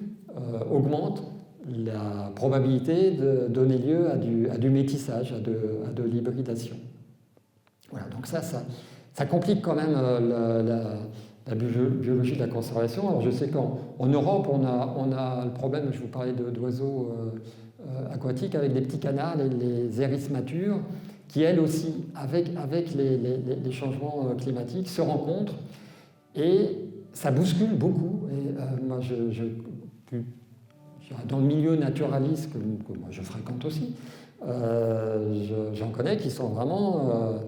augmente la probabilité de donner lieu à du métissage, à de l'hybridation. Voilà, donc ça complique quand même biologie de la conservation. Alors je sais qu'en Europe, on a le problème, je vous parlais d'oiseaux aquatiques, avec les petits canards, les hérisses matures, qui elles aussi, avec les changements climatiques, se rencontrent et ça bouscule beaucoup. Et moi, dans le milieu naturaliste que moi je fréquente aussi, j'en connais qui sont vraiment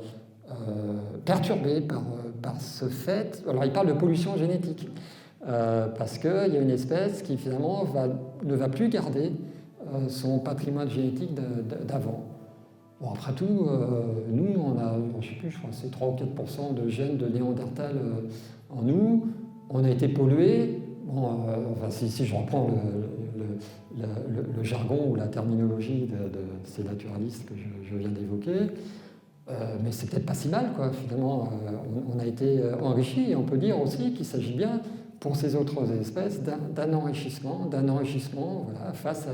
perturbés par ce fait. Alors ils parlent de pollution génétique, parce qu'il y a une espèce qui finalement ne va plus garder son patrimoine génétique d'avant. Bon, après tout, nous, on a, je ne sais plus, je crois que c'est 3 ou 4% de gènes de Néandertal en nous. On a été pollués. Bon, enfin, si je reprends le jargon ou la terminologie de ces naturalistes que je viens d'évoquer, mais c'est peut-être pas si mal, quoi. Finalement, on a été enrichis, et on peut dire aussi qu'il s'agit bien, pour ces autres espèces, d'un enrichissement, voilà, face à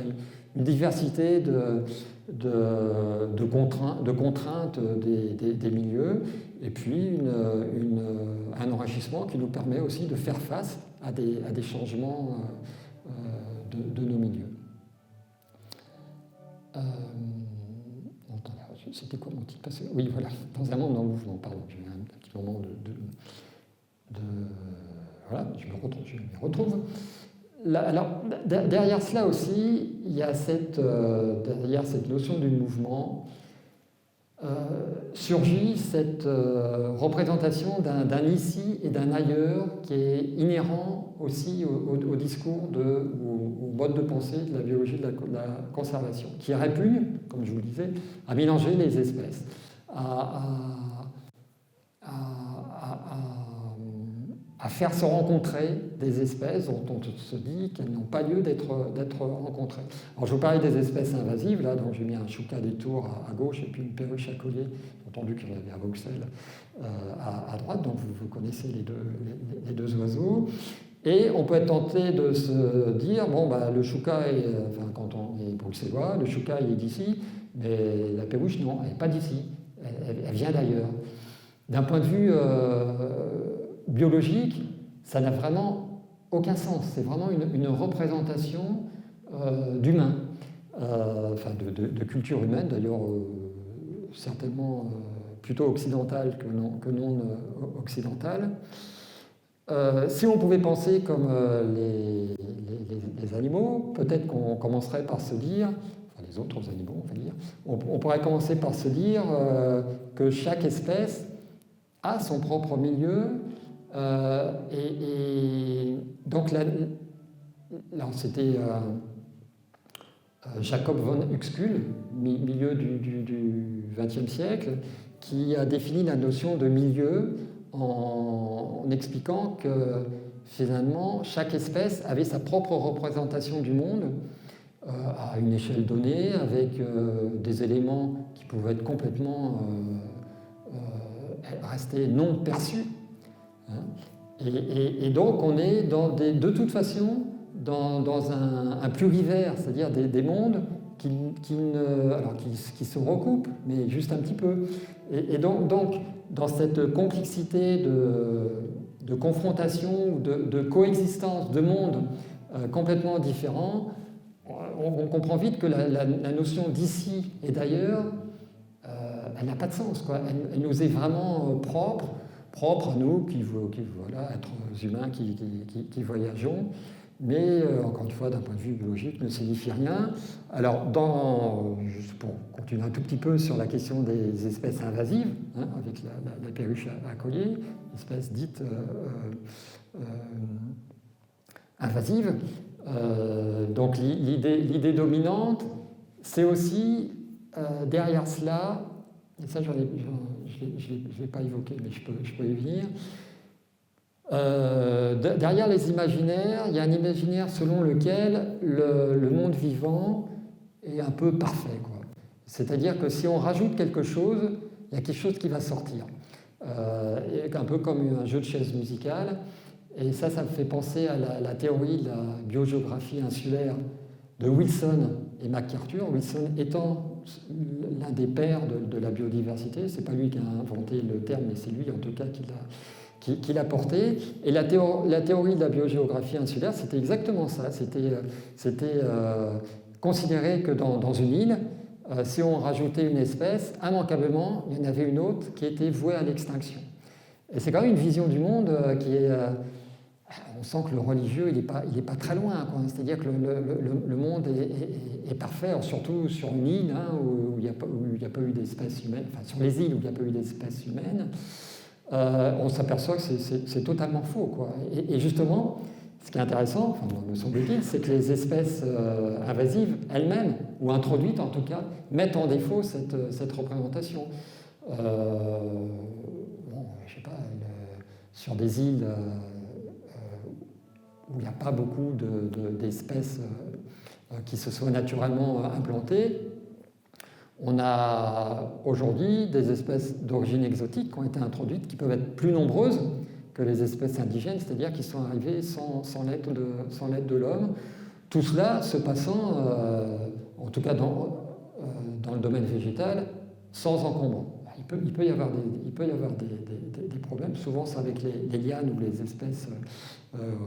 une diversité de contraintes des milieux, et puis un enrichissement qui nous permet aussi de faire face à des changements de nos milieux. C'était quoi mon titre? Oui, voilà, dans un monde en mouvement, pardon, j'ai eu un petit moment voilà, je me retrouve. Alors, derrière cela aussi, il y a derrière cette notion du mouvement, surgit cette représentation d'un ici et d'un ailleurs qui est inhérent aussi au discours au mode de pensée de la biologie de la conservation, qui répugne, comme je vous le disais, à mélanger les espèces, à faire se rencontrer des espèces dont on se dit qu'elles n'ont pas lieu d'être rencontrées. Alors je vous parlais des espèces invasives, là, donc j'ai mis un chouca des tours à gauche et puis une perruche à collier, entendu qu'il y en avait à Bruxelles à droite, donc vous connaissez les deux oiseaux. Et on peut être tenté de se dire, bon, bah, le chouca, quand on est bruxellois, le chouca il est d'ici, mais la perruche, non, elle n'est pas d'ici, elle vient d'ailleurs. D'un point de vue biologique, ça n'a vraiment aucun sens. C'est vraiment une représentation d'humain, enfin de culture humaine, d'ailleurs certainement plutôt occidentale que non occidentale. Si on pouvait penser comme les animaux, peut-être qu'on commencerait par se dire, enfin les autres animaux on va dire, on pourrait commencer par se dire que chaque espèce a son propre milieu, et donc là c'était Jacob von Uexküll, milieu du XXe siècle, qui a défini la notion de milieu en expliquant que finalement chaque espèce avait sa propre représentation du monde à une échelle donnée, avec des éléments qui pouvaient être complètement restés non perçus. Hein. Et donc on est de toute façon dans un plurivers, c'est-à-dire des mondes qui se recoupent, mais juste un petit peu. Et donc dans cette complexité de confrontation, de coexistence de mondes complètement différents, on comprend vite que la notion d'ici et d'ailleurs, elle n'a pas de sens, quoi. Elle nous est vraiment propre à nous, voilà, êtres humains qui voyageons, mais encore une fois, d'un point de vue biologique, ne signifie rien. Alors, juste pour continuer un tout petit peu sur la question des espèces invasives, hein, avec la perruche à collier, espèce dite invasive, donc l'idée dominante, c'est aussi derrière cela, et ça je ne l'ai pas évoqué, mais je peux y venir. Derrière les imaginaires, il y a un imaginaire selon lequel le monde vivant est un peu parfait, quoi. C'est-à-dire que si on rajoute quelque chose, il y a quelque chose qui va sortir. Un peu comme un jeu de chaises musicale. Et ça me fait penser à la théorie de la biogéographie insulaire de Wilson et MacArthur. Wilson étant l'un des pères de la biodiversité, c'est pas lui qui a inventé le terme, mais c'est lui en tout cas qu'il a porté. Et la théorie de la biogéographie insulaire, c'était exactement ça. C'était considérer que dans une île, si on rajoutait une espèce, immanquablement, il y en avait une autre qui était vouée à l'extinction. Et c'est quand même une vision du monde qui est... on sent que le religieux, il n'est pas très loin. C'est-à-dire que le monde est parfait, surtout sur une île hein, où il n'y a pas eu d'espèces humaines, enfin sur les îles où il n'y a pas eu d'espèces humaines, on s'aperçoit que c'est totalement faux. Quoi. Et justement, ce qui est intéressant, enfin, me semble-t-il, c'est que les espèces invasives elles-mêmes, ou introduites en tout cas, mettent en défaut cette représentation. Bon, je sais pas, sur des îles où il n'y a pas beaucoup d'espèces qui se soient naturellement implantées, on a aujourd'hui des espèces d'origine exotique qui ont été introduites, qui peuvent être plus nombreuses que les espèces indigènes, c'est-à-dire qui sont arrivées sans l'aide de l'homme. Tout cela se passant, en tout cas dans le domaine végétal, sans encombrement. Il peut y avoir des problèmes, souvent c'est avec les lianes ou les espèces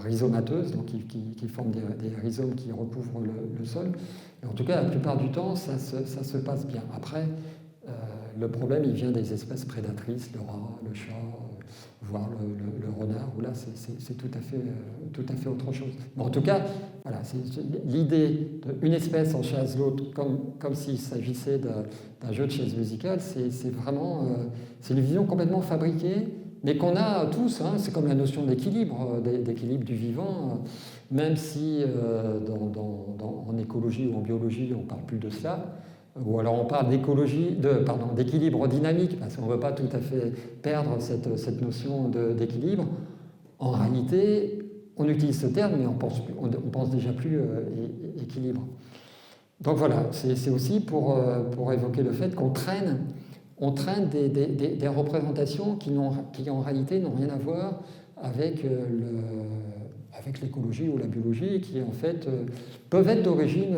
rhizomateuses, donc qui forment des rhizomes qui recouvrent le sol. Mais en tout cas, la plupart du temps, ça se passe bien. Après, le problème, il vient des espèces prédatrices, le rat, le chat, voire le renard, où là, c'est tout à fait autre chose. Mais en tout cas, voilà, l'idée d'une espèce en chasse l'autre, comme s'il s'agissait d'un jeu de chaise musicale, c'est vraiment c'est une vision complètement fabriquée, mais qu'on a tous. Hein, c'est comme la notion d'équilibre du vivant, même si en écologie ou en biologie, on ne parle plus de cela. Ou alors on parle d'équilibre dynamique, parce qu'on ne veut pas tout à fait perdre cette notion d'équilibre. En réalité, on utilise ce terme, mais on pense déjà plus équilibre. Donc voilà, c'est aussi pour évoquer le fait qu'on traîne des représentations qui en réalité n'ont rien à voir avec l'écologie ou la biologie, et qui en fait peuvent être d'origine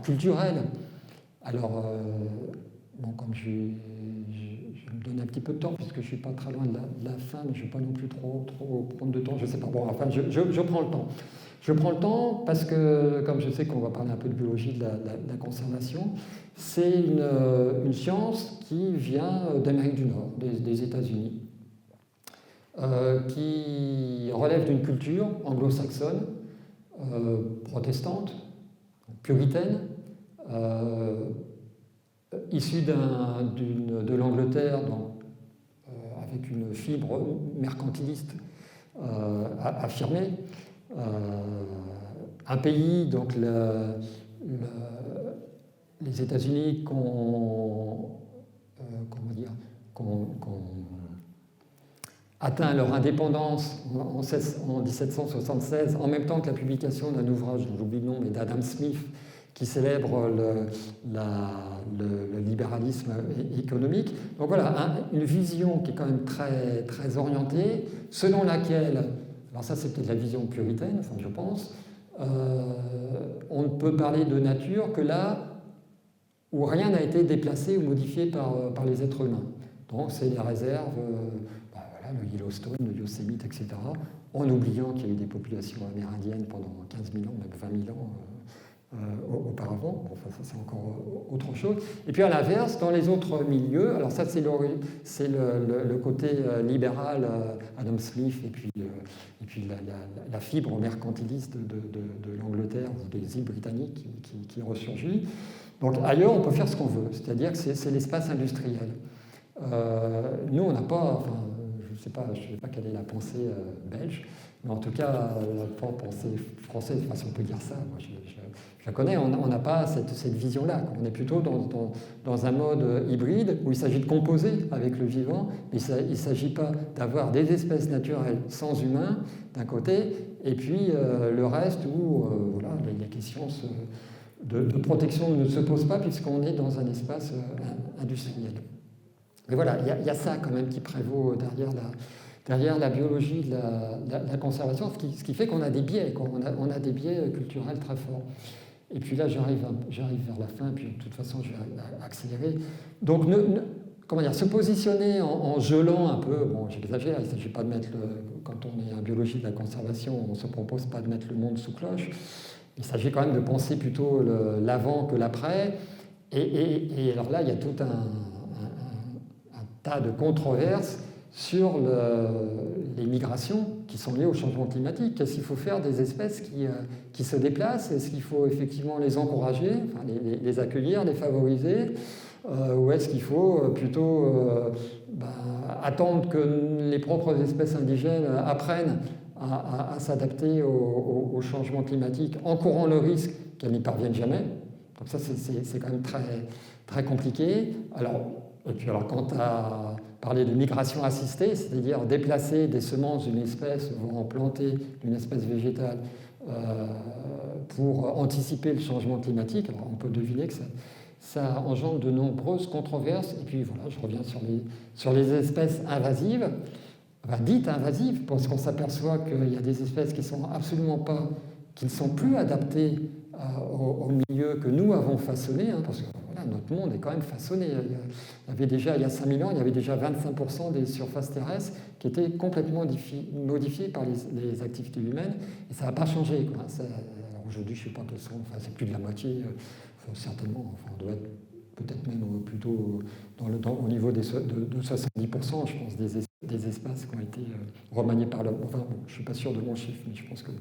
culturelle. Alors, comme je me donne un petit peu de temps, puisque je ne suis pas très loin de la fin, mais je ne vais pas non plus trop prendre de temps, je ne sais pas. Bon, enfin, je prends le temps. Je prends le temps parce que, comme je sais qu'on va parler un peu de biologie, de la conservation, c'est une science qui vient d'Amérique du Nord, des États-Unis, qui relève d'une culture anglo-saxonne, protestante, puritaine, issue de l'Angleterre, avec une fibre mercantiliste affirmée. Un pays, donc les États-Unis, qu'on atteint leur indépendance en 1776, en même temps que la publication d'un ouvrage dont j'oublie le nom, mais d'Adam Smith, qui célèbre le libéralisme économique. Donc voilà, une vision qui est quand même très, très orientée, selon laquelle, alors ça c'est peut-être la vision puritaine, enfin, je pense, on ne peut parler de nature que là où rien n'a été déplacé ou modifié par les êtres humains. Donc c'est les réserves, le Yellowstone, le Yosemite, etc., en oubliant qu'il y a eu des populations amérindiennes pendant 15 000 ans, même 20 000 ans auparavant. Enfin, ça c'est encore autre chose. Et puis à l'inverse, dans les autres milieux, alors ça c'est le côté libéral, Adam Smith, et puis la fibre mercantiliste de l'Angleterre ou des îles britanniques qui ressurgit. Donc ailleurs, on peut faire ce qu'on veut, c'est-à-dire que c'est l'espace industriel. Nous, on n'a pas... Enfin, je ne sais pas quelle est la pensée belge, mais en tout cas, la pensée française, enfin, si on peut dire ça, moi je la connais, on n'a pas cette vision-là. On est plutôt dans un mode hybride où il s'agit de composer avec le vivant, mais il ne s'agit pas d'avoir des espèces naturelles sans humains d'un côté, et puis le reste où les questions de protection ne se posent pas puisqu'on est dans un espace industriel. Mais voilà, il y a ça quand même qui prévaut derrière la biologie de la conservation, ce qui fait qu'on a des biais, on a des biais culturels très forts. Et puis là, j'arrive vers la fin, puis de toute façon, je vais accélérer. Donc, comment dire, se positionner en gelant un peu, bon j'exagère, il ne s'agit pas de mettre, quand on est en biologie de la conservation, on ne se propose pas de mettre le monde sous cloche, il s'agit quand même de penser plutôt l'avant que l'après, et alors là il y a tout un tas de controverses sur les migrations qui sont liées au changement climatique. Qu'est-ce qu'il faut faire des espèces qui se déplacent? Est-ce qu'il faut effectivement les encourager, enfin, les accueillir, les favoriser, ou est-ce qu'il faut plutôt attendre que les propres espèces indigènes apprennent à s'adapter au changement climatique en courant le risque qu'elles n'y parviennent jamais? Donc ça, c'est quand même très, très compliqué. Et puis alors, quant à parler de migration assistée, c'est-à-dire déplacer des semences d'une espèce ou en planter d'une espèce végétale pour anticiper le changement climatique, alors on peut deviner que ça engendre de nombreuses controverses. Et puis voilà, je reviens sur les espèces invasives, enfin, dites invasives, parce qu'on s'aperçoit qu'il y a des espèces qui sont absolument pas, qui ne sont plus adaptées au milieu que nous avons façonné, hein, parce que voilà, notre monde est quand même façonné. Il y a 5000 ans, il y avait déjà 25% des surfaces terrestres qui étaient complètement modifiées par les activités humaines, et ça n'a pas changé, quoi. Alors aujourd'hui, je ne sais pas quels sont, enfin, c'est plus de la moitié, certainement, enfin, on doit être peut-être même plutôt au niveau de 70%, je pense, des espaces qui ont été remaniés par l'homme. Enfin, bon, je ne suis pas sûr de mon chiffre, mais je pense qu'on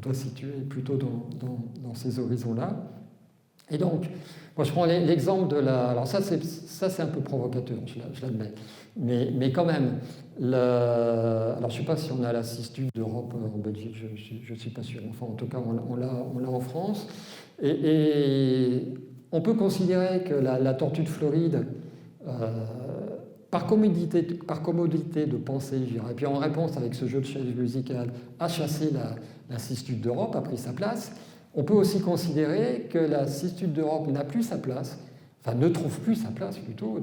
doit se situer plutôt dans ces horizons-là. Et donc, moi je prends l'exemple de la... Alors ça c'est un peu provocateur, je l'admets. Mais quand même, alors je ne sais pas si on a la cistude d'Europe en Belgique, je ne suis pas sûr. Enfin, en tout cas, on l'a en France. Et on peut considérer que la tortue de Floride, par commodité de pensée, je dirais, et puis en réponse avec ce jeu de chaises musicales, a chassé la cistude d'Europe, a pris sa place. On peut aussi considérer que la cistude d'Europe n'a plus sa place, enfin ne trouve plus sa place plutôt,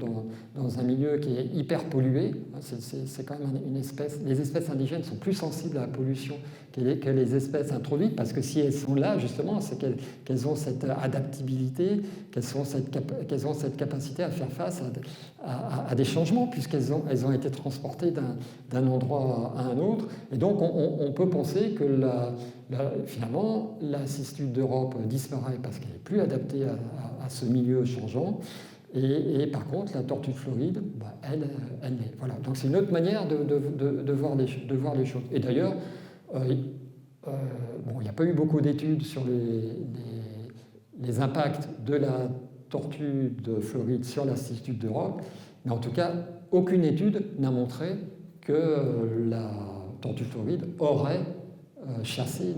dans un milieu qui est hyper pollué. C'est quand même une espèce. Les espèces indigènes sont plus sensibles à la pollution que les espèces introduites, parce que si elles sont là, justement, c'est qu'elles ont cette adaptabilité, qu'elles ont cette capacité à faire face à des changements, puisqu'elles ont été transportées d'un endroit à un autre. Et donc on peut penser que finalement la cistude d'Europe disparaît parce qu'elle n'est plus adaptée à ce milieu changeant. Et par contre, la tortue de Floride, elle l'est. Voilà. Donc c'est une autre manière de voir les choses. Et d'ailleurs, il n'y a pas eu beaucoup d'études sur les impacts de la tortue de Floride sur la cistude d'Europe, mais en tout cas, aucune étude n'a montré que la tortue de Floride aurait chassé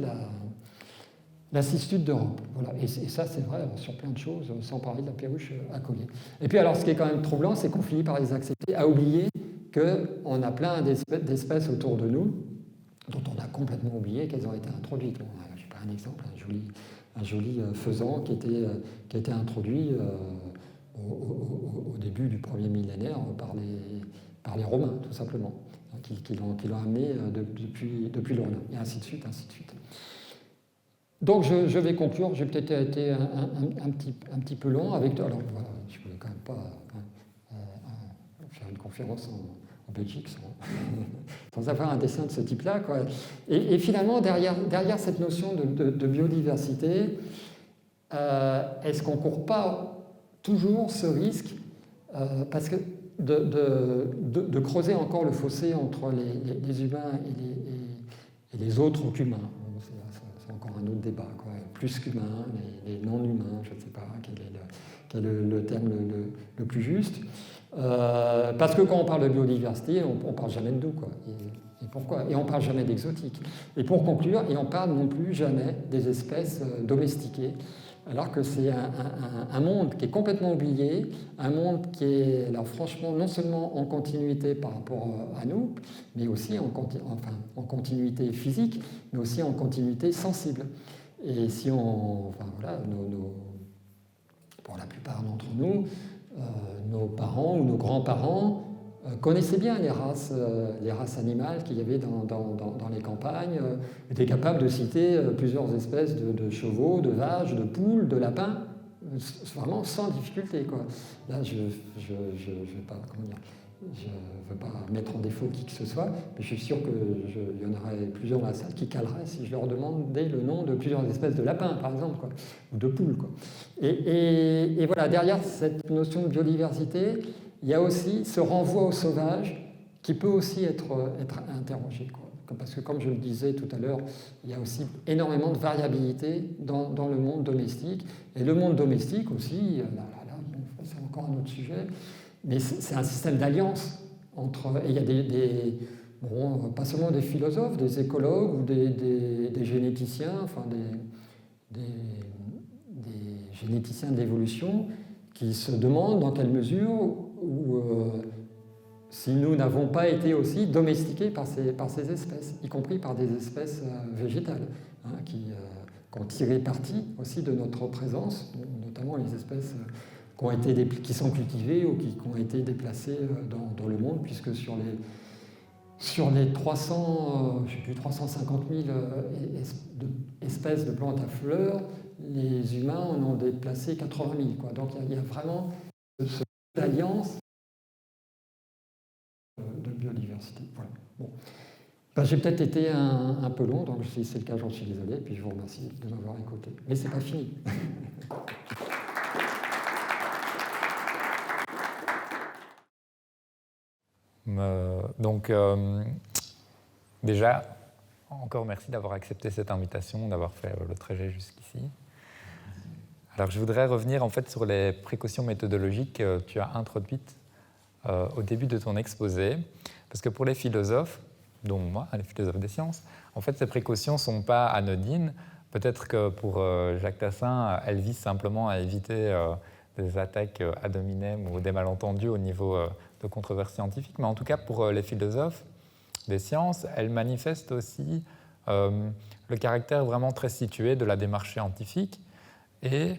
la cistude d'Europe. Voilà. Et ça, c'est vrai sur plein de choses, sans parler de la perruche à collier. Et puis alors, ce qui est quand même troublant, c'est qu'on finit par les accepter, à oublier qu'on a plein d'espèces autour de nous dont on a complètement oublié qu'elles ont été introduites. Bon, je sais pas un exemple, un joli faisan qui a été introduit au début du premier millénaire par les Romains, tout simplement, qui l'ont amené depuis l'Orient, et ainsi de suite, ainsi de suite. Donc je vais conclure, j'ai peut-être été un petit peu long avec... Alors voilà, je ne pouvais quand même pas faire une conférence en Belgique sans avoir un dessin de ce type-là, quoi. Et finalement, derrière cette notion de biodiversité, est-ce qu'on ne court pas toujours ce risque parce que de creuser encore le fossé entre les humains et les autres qu'humains? C'est encore un autre débat, quoi. Plus qu'humains, les non-humains, je ne sais pas quel est le terme le plus juste. Parce que quand on parle de biodiversité, on ne parle jamais de nous, quoi. Et pourquoi? Et on ne parle jamais d'exotiques. Et pour conclure, on ne parle non plus jamais des espèces domestiquées, alors que c'est un monde qui est complètement oublié, un monde qui est, alors franchement, non seulement en continuité par rapport à nous, mais aussi en continuité physique, mais aussi en continuité sensible. Et si pour la plupart d'entre nous, nos parents ou nos grands-parents connaissaient bien les races animales qu'il y avait dans les campagnes, étaient capables de citer plusieurs espèces de chevaux, de vaches, de poules, de lapins, vraiment sans difficulté, quoi. Là, je vais pas, comment dire, je ne veux pas mettre en défaut qui que ce soit, mais je suis sûr qu'il y en aurait plusieurs dans la salle qui caleraient si je leur demandais le nom de plusieurs espèces de lapins, par exemple, quoi, ou de poules, quoi. Et voilà, derrière cette notion de biodiversité, il y a aussi ce renvoi au sauvage qui peut aussi être interrogé, quoi. Parce que, comme je le disais tout à l'heure, il y a aussi énormément de variabilité dans le monde domestique. Et le monde domestique aussi, c'est encore un autre sujet, mais c'est un système d'alliance entre. Et il y a bon, pas seulement des philosophes, des écologues ou des généticiens, enfin des généticiens de l'évolution qui se demandent dans quelle mesure où, si nous n'avons pas été aussi domestiqués par ces espèces, y compris par des espèces végétales, hein, qui ont tiré parti aussi de notre présence, notamment les espèces qui sont cultivées ou qui ont été déplacées dans le monde, puisque sur les 350 000 espèces de plantes à fleurs, les humains en ont déplacé 80 000. Quoi. Donc il y a vraiment cette alliance de biodiversité. Voilà. Bon. Ben, j'ai peut-être été un peu long, donc si c'est le cas, j'en suis désolé, puis je vous remercie de m'avoir écouté. Mais c'est pas fini. Donc, déjà, encore merci d'avoir accepté cette invitation, d'avoir fait le trajet jusqu'ici. Alors, je voudrais revenir en fait sur les précautions méthodologiques que tu as introduites au début de ton exposé, parce que pour les philosophes, dont moi, les philosophes des sciences, en fait, ces précautions ne sont pas anodines. Peut-être que pour Jacques Tassin, elles visent simplement à éviter des attaques ad hominem ou des malentendus au niveau de controverses scientifiques, mais en tout cas, pour les philosophes des sciences, elles manifestent aussi le caractère vraiment très situé de la démarche scientifique et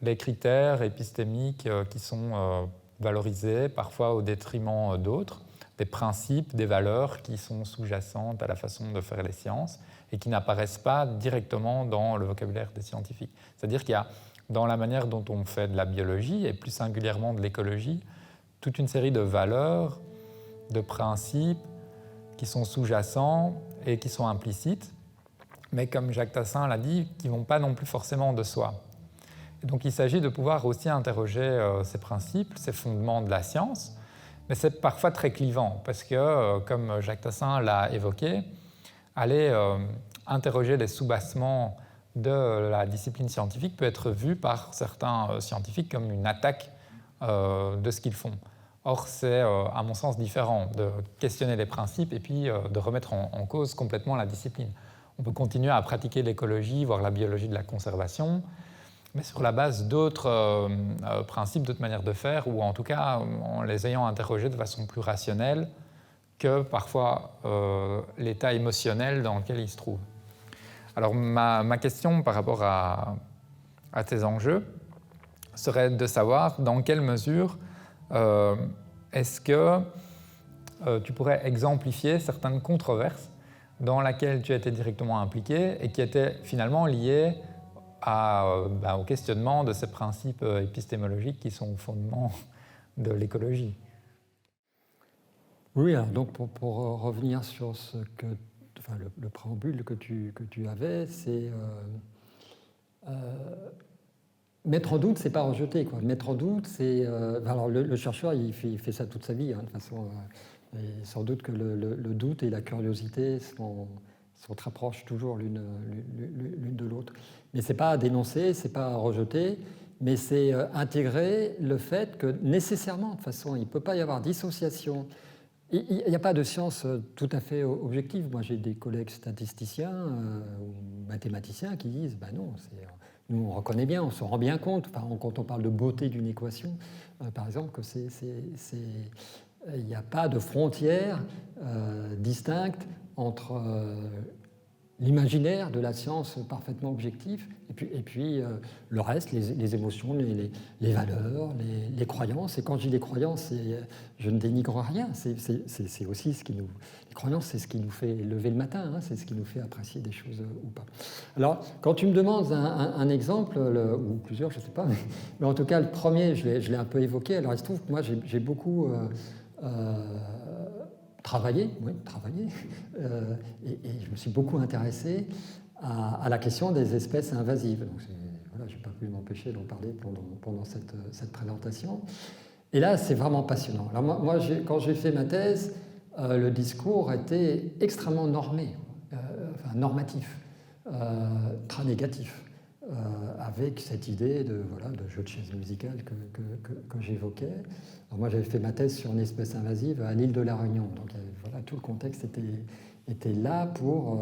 les critères épistémiques qui sont valorisés parfois au détriment d'autres, des principes, des valeurs qui sont sous-jacentes à la façon de faire les sciences et qui n'apparaissent pas directement dans le vocabulaire des scientifiques. C'est-à-dire qu'il y a, dans la manière dont on fait de la biologie, et plus singulièrement de l'écologie, toute une série de valeurs, de principes qui sont sous-jacents et qui sont implicites, mais comme Jacques Tassin l'a dit, qui ne vont pas non plus forcément de soi. Et donc il s'agit de pouvoir aussi interroger ces principes, ces fondements de la science, mais c'est parfois très clivant, parce que, comme Jacques Tassin l'a évoqué, aller interroger les soubassements de la discipline scientifique peut être vu par certains scientifiques comme une attaque de ce qu'ils font. Or, c'est, à mon sens, différent de questionner les principes et puis de remettre en cause complètement la discipline. On peut continuer à pratiquer l'écologie, voire la biologie de la conservation, mais sur la base d'autres principes, d'autres manières de faire, ou en tout cas en les ayant interrogés de façon plus rationnelle que parfois l'état émotionnel dans lequel ils se trouvent. Alors ma question par rapport à tes enjeux serait de savoir dans quelle mesure est-ce que tu pourrais exemplifier certaines controverses dans lesquelles tu as été directement impliqué et qui étaient finalement liées au questionnement de ces principes épistémologiques qui sont au fondement de l'écologie. Oui, alors donc pour revenir sur le préambule que tu avais, c'est mettre en doute, c'est pas rejeter, quoi. Mettre en doute, c'est alors le chercheur, il fait ça toute sa vie, hein, de toute façon. Et sans doute que le doute et la curiosité sont très proches toujours l'une de l'autre. Mais c'est pas à dénoncer, c'est pas à rejeter, mais c'est intégrer le fait que nécessairement, de toute façon, il ne peut pas y avoir dissociation. Il n'y a pas de science tout à fait objective. Moi, j'ai des collègues statisticiens ou mathématiciens qui disent « ben non, nous on reconnaît bien, on se rend bien compte, quand on parle de beauté d'une équation, par exemple, que il n'y a pas de frontière distincte entre l'imaginaire de la science parfaitement objectif, et puis le reste, les émotions, les valeurs, les croyances. Et quand je dis les croyances, je ne dénigre rien, c'est aussi ce qui nous... Les croyances, c'est ce qui nous fait lever le matin, hein, c'est ce qui nous fait apprécier des choses ou pas. Alors, quand tu me demandes un exemple, ou plusieurs, je ne sais pas, mais en tout cas, le premier, je l'ai un peu évoqué. Alors, il se trouve que moi, j'ai beaucoup... travaillé, et je me suis beaucoup intéressé à la question des espèces invasives. Donc voilà, je n'ai pas pu m'empêcher d'en parler pendant cette présentation. Et là, c'est vraiment passionnant. Alors moi quand j'ai fait ma thèse, le discours était extrêmement normé, enfin normatif, très négatif, avec cette idée de jeu de chaise musicale que j'évoquais. Moi, j'avais fait ma thèse sur une espèce invasive à l'île de la Réunion. Donc, voilà, tout le contexte était là pour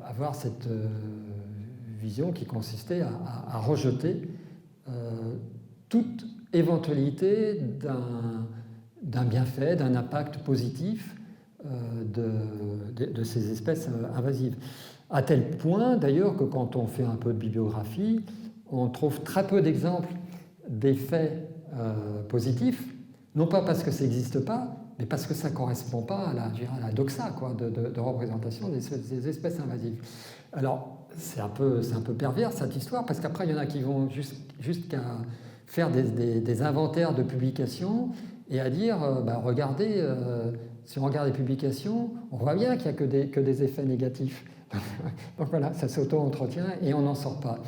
avoir cette vision qui consistait à rejeter toute éventualité d'un bienfait, d'un impact positif de ces espèces invasives. À tel point, d'ailleurs, que quand on fait un peu de bibliographie, on trouve très peu d'exemples d'effets positifs, non pas parce que ça n'existe pas, mais parce que ça ne correspond pas à la doxa de représentation des espèces invasives. Alors, c'est un peu pervers cette histoire, parce qu'après, il y en a qui vont jusqu'à faire des inventaires de publications et à dire, regardez, si on regarde les publications, on voit bien qu'il n'y a que des effets négatifs. Donc voilà, ça s'auto-entretient et on n'en sort pas.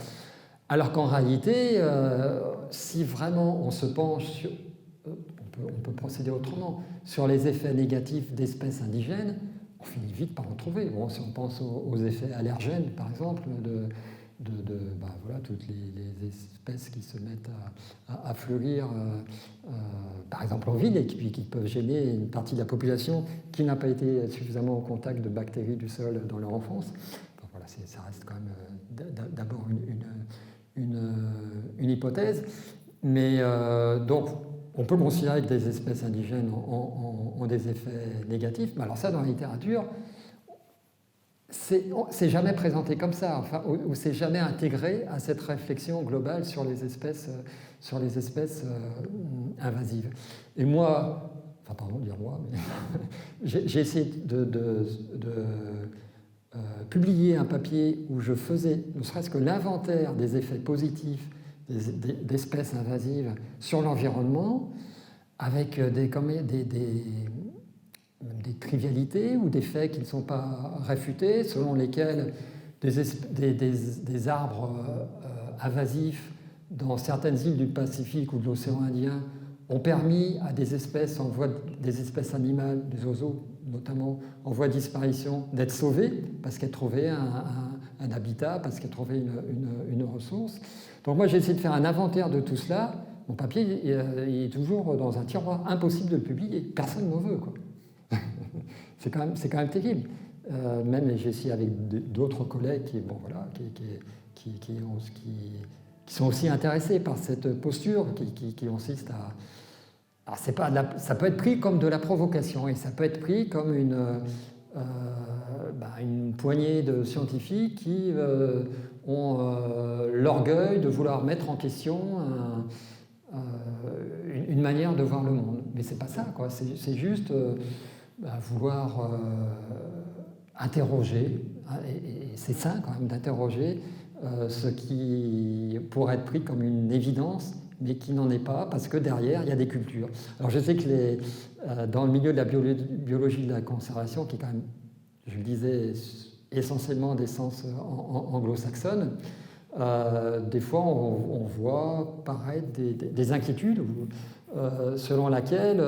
Alors qu'en réalité, si vraiment on se penche sur... On peut procéder autrement. Sur les effets négatifs d'espèces indigènes, on finit vite par en trouver. Bon, si on pense aux effets allergènes, par exemple, toutes les espèces qui se mettent à fleurir, par exemple en ville, et qui peuvent gêner une partie de la population qui n'a pas été suffisamment au contact de bactéries du sol dans leur enfance. Donc voilà, ça reste quand même d'abord une hypothèse. Mais donc, on peut considérer que des espèces indigènes ont des effets négatifs, mais alors ça, dans la littérature, c'est jamais présenté comme ça, enfin, ou c'est jamais intégré à cette réflexion globale sur les espèces invasives. Et moi, enfin pardon de dire moi, mais j'ai essayé de publier un papier où je faisais ne serait-ce que l'inventaire des effets positifs d'espèces invasives sur l'environnement, avec des trivialités ou des faits qui ne sont pas réfutés, selon lesquels des arbres invasifs dans certaines îles du Pacifique ou de l'océan Indien ont permis à des espèces animales, des oiseaux notamment, en voie de disparition, d'être sauvées parce qu'elles trouvaient un habitat, parce qu'elles trouvaient une ressource. Donc moi j'ai essayé de faire un inventaire de tout cela. Mon papier il est toujours dans un tiroir, impossible de le publier, personne n'en veut, quoi. C'est quand même terrible. Même j'ai essayé avec d'autres collègues qui sont aussi intéressés par cette posture qui consiste à... Alors ça peut être pris comme de la provocation et ça peut être pris comme une poignée de scientifiques qui ont l'orgueil de vouloir mettre en question une manière de voir le monde. Mais c'est pas ça, quoi. C'est juste vouloir interroger, et c'est sain quand même d'interroger ce qui pourrait être pris comme une évidence, mais qui n'en est pas, parce que derrière, il y a des cultures. Alors je sais que dans le milieu de la biologie de la conservation, qui est quand même, je le disais, essentiellement d'essence anglo-saxonne, des fois on voit paraître des inquiétudes selon laquelle,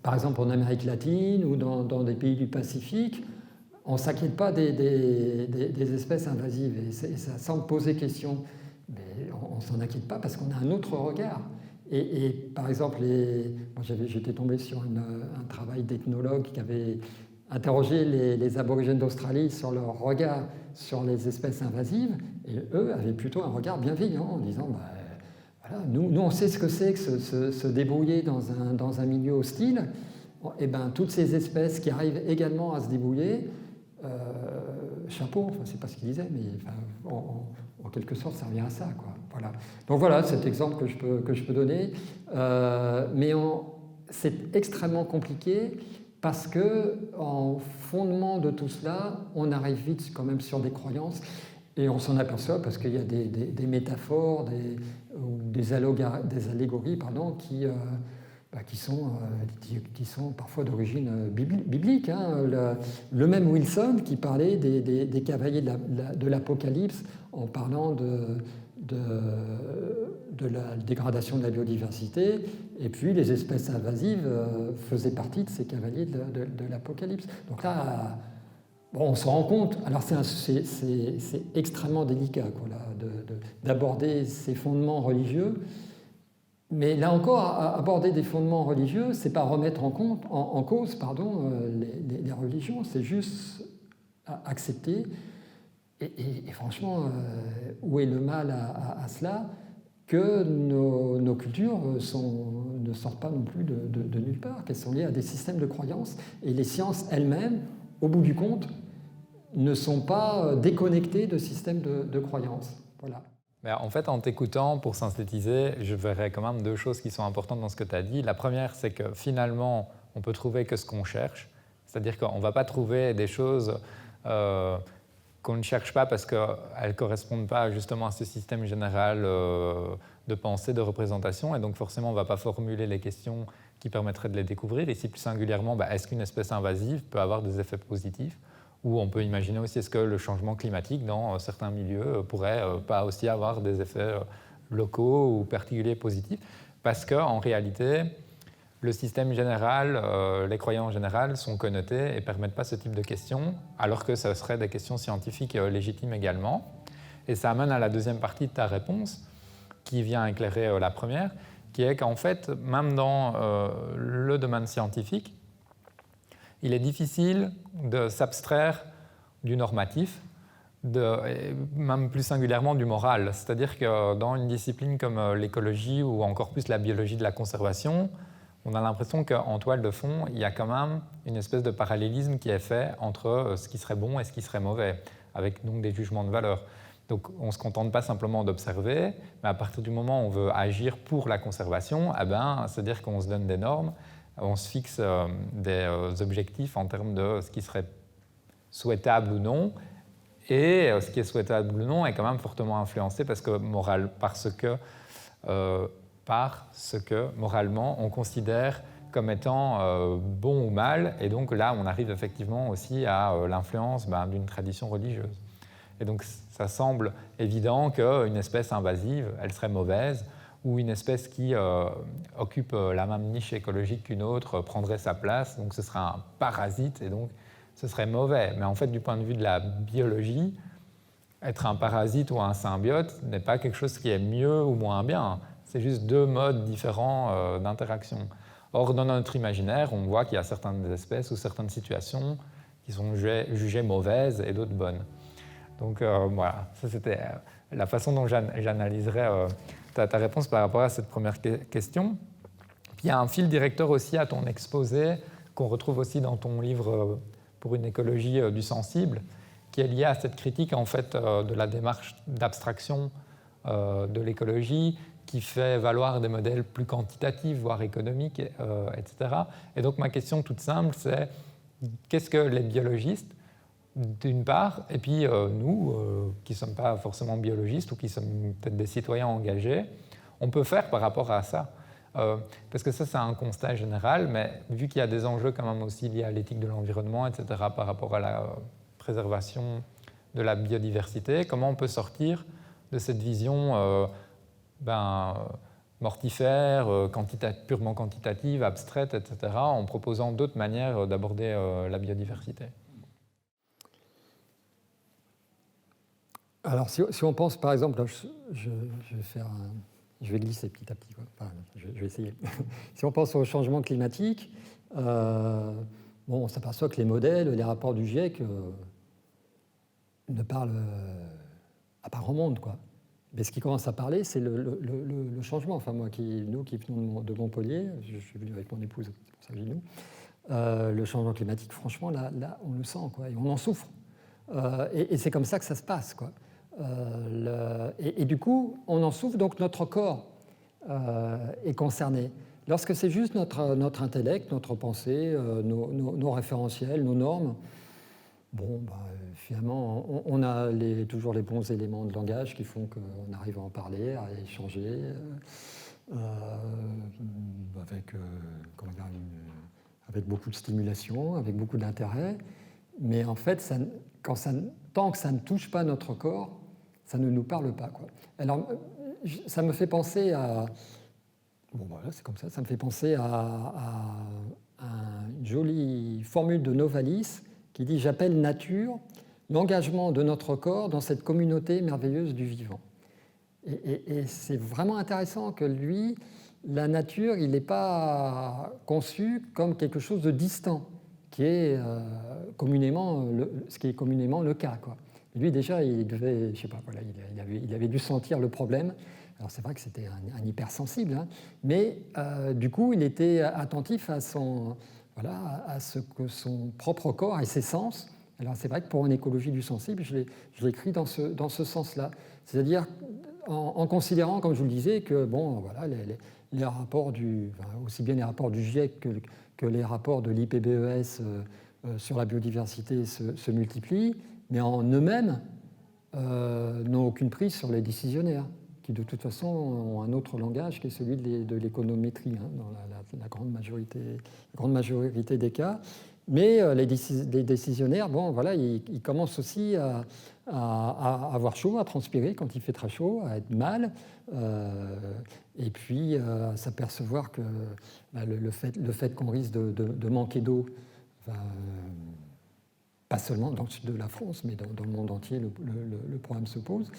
par exemple en Amérique latine ou dans des pays du Pacifique, on ne s'inquiète pas des espèces invasives et ça semble poser question. Mais on ne s'en inquiète pas parce qu'on a un autre regard. Et par exemple, j'étais tombé sur un travail d'ethnologue qui avait interrogé les aborigènes d'Australie sur leur regard sur les espèces invasives, et eux avaient plutôt un regard bienveillant en disant voilà, nous on sait ce que c'est que se débrouiller dans un milieu hostile, et toutes ces espèces qui arrivent également à se débrouiller, chapeau, enfin, c'est pas ce qu'il disait, mais enfin, en quelque sorte, ça revient à ça, quoi. Voilà. Donc voilà, cet exemple que je peux donner. Mais c'est extrêmement compliqué parce que en fondement de tout cela, on arrive vite quand même sur des croyances et on s'en aperçoit parce qu'il y a des métaphores, des allégories, pardon, qui sont parfois d'origine biblique. Hein. Le même Wilson qui parlait des cavaliers de l'Apocalypse en parlant de la dégradation de la biodiversité, et puis les espèces invasives faisaient partie de ces cavaliers de l'Apocalypse. Donc là, bon, on se rend compte, alors c'est extrêmement délicat quoi, là, d'aborder ces fondements religieux. Mais là encore, aborder des fondements religieux, c'est pas remettre en cause les religions, c'est juste accepter. Et franchement, où est le mal à cela que nos cultures ne sortent pas non plus de nulle part, qu'elles sont liées à des systèmes de croyances, et les sciences elles-mêmes, au bout du compte, ne sont pas déconnectées de systèmes de croyances. Voilà. Mais en fait, en t'écoutant, pour synthétiser, je verrais quand même deux choses qui sont importantes dans ce que tu as dit. La première, c'est que finalement, on peut trouver que ce qu'on cherche. C'est-à-dire qu'on ne va pas trouver des choses qu'on ne cherche pas parce qu'elles ne correspondent pas justement à ce système général de pensée, de représentation. Et donc forcément, on ne va pas formuler les questions qui permettraient de les découvrir. Ici, plus singulièrement, est-ce qu'une espèce invasive peut avoir des effets positifs ? Ou on peut imaginer aussi, est-ce que le changement climatique dans certains milieux pourrait pas aussi avoir des effets locaux ou particuliers positifs? Parce qu'en réalité, le système général, les croyances générales sont connotées et ne permettent pas ce type de questions, alors que ce seraient des questions scientifiques légitimes également. Et ça amène à la deuxième partie de ta réponse, qui vient éclairer la première, qui est qu'en fait, même dans le domaine scientifique, il est difficile de s'abstraire du normatif, même plus singulièrement du moral. C'est-à-dire que dans une discipline comme l'écologie ou encore plus la biologie de la conservation, on a l'impression qu'en toile de fond, il y a quand même une espèce de parallélisme qui est fait entre ce qui serait bon et ce qui serait mauvais, avec donc des jugements de valeur. Donc on ne se contente pas simplement d'observer, mais à partir du moment où on veut agir pour la conservation, c'est-à-dire qu'on se donne des normes, on se fixe des objectifs en termes de ce qui serait souhaitable ou non, et ce qui est souhaitable ou non est quand même fortement influencé parce que moralement on considère comme étant bon ou mal, et donc là on arrive effectivement aussi à l'influence d'une tradition religieuse. Et donc ça semble évident qu'une espèce invasive, elle serait mauvaise, ou une espèce qui occupe la même niche écologique qu'une autre prendrait sa place, donc ce serait un parasite et donc ce serait mauvais. Mais en fait, du point de vue de la biologie, être un parasite ou un symbiote n'est pas quelque chose qui est mieux ou moins bien, c'est juste deux modes différents d'interaction. Or, dans notre imaginaire, on voit qu'il y a certaines espèces ou certaines situations qui sont jugées mauvaises et d'autres bonnes. Donc voilà, ça c'était la façon dont j'analyserais ta réponse par rapport à cette première question. Puis il y a un fil directeur aussi à ton exposé qu'on retrouve aussi dans ton livre pour une écologie du sensible, qui est lié à cette critique en fait de la démarche d'abstraction de l'écologie, qui fait valoir des modèles plus quantitatifs, voire économiques, etc. Et donc ma question toute simple, c'est qu'est-ce que les biologistes, d'une part, et puis nous, qui ne sommes pas forcément biologistes ou qui sommes peut-être des citoyens engagés, on peut faire par rapport à ça. Parce que ça, c'est un constat général, mais vu qu'il y a des enjeux quand même aussi liés à l'éthique de l'environnement, etc., par rapport à la préservation de la biodiversité, comment on peut sortir de cette vision mortifère, purement quantitative, abstraite, etc., en proposant d'autres manières d'aborder la biodiversité. Alors, si on pense, par exemple, je vais glisser petit à petit, quoi. Enfin, je vais essayer. Si on pense au changement climatique, on s'aperçoit que les modèles, les rapports du GIEC ne parlent à pas grand monde, quoi. Mais ce qui commence à parler, c'est le changement. Enfin, nous qui venons de Montpellier, je suis venu avec mon épouse, c'est pour ça que je dis nous. Le changement climatique, franchement, là, on le sent, quoi, et on en souffre. Et c'est comme ça que ça se passe, quoi. Et du coup, on en souffre, donc notre corps est concerné. Lorsque c'est juste notre intellect, notre pensée, nos référentiels, nos normes, bon, finalement, on a toujours les bons éléments de langage qui font qu'on arrive à en parler, à échanger, avec, avec beaucoup de stimulation, avec beaucoup d'intérêt. Mais en fait, tant que ça ne touche pas notre corps, ça ne nous parle pas, quoi. Alors, ça me fait penser à... Bon, voilà, c'est comme ça. Ça me fait penser à une jolie formule de Novalis qui dit « J'appelle nature l'engagement de notre corps dans cette communauté merveilleuse du vivant ». Et c'est vraiment intéressant que lui, la nature, il n'est pas conçu comme quelque chose de distant, qui est ce qui est communément le cas, quoi. Lui, déjà, il devait, je sais pas, voilà, il avait dû sentir le problème. Alors, c'est vrai que c'était un hypersensible, hein, mais du coup, il était attentif à ce que son propre corps et ses sens. Alors, c'est vrai que pour une écologie du sensible, je l'écris dans ce sens-là. C'est-à-dire en considérant, comme je vous le disais, que bon, voilà, les rapports aussi bien les rapports du GIEC que les rapports de l'IPBES sur la biodiversité se multiplient, mais en eux-mêmes n'ont aucune prise sur les décisionnaires, qui de toute façon ont un autre langage qui est celui de l'économétrie, hein, dans la grande majorité des cas. Mais les décisionnaires, bon, voilà, ils commencent aussi à avoir chaud, à transpirer quand il fait très chaud, à être mal, et puis à s'apercevoir que le fait qu'on risque de manquer d'eau, pas seulement dans le sud de la France, mais dans le monde entier, le problème se pose.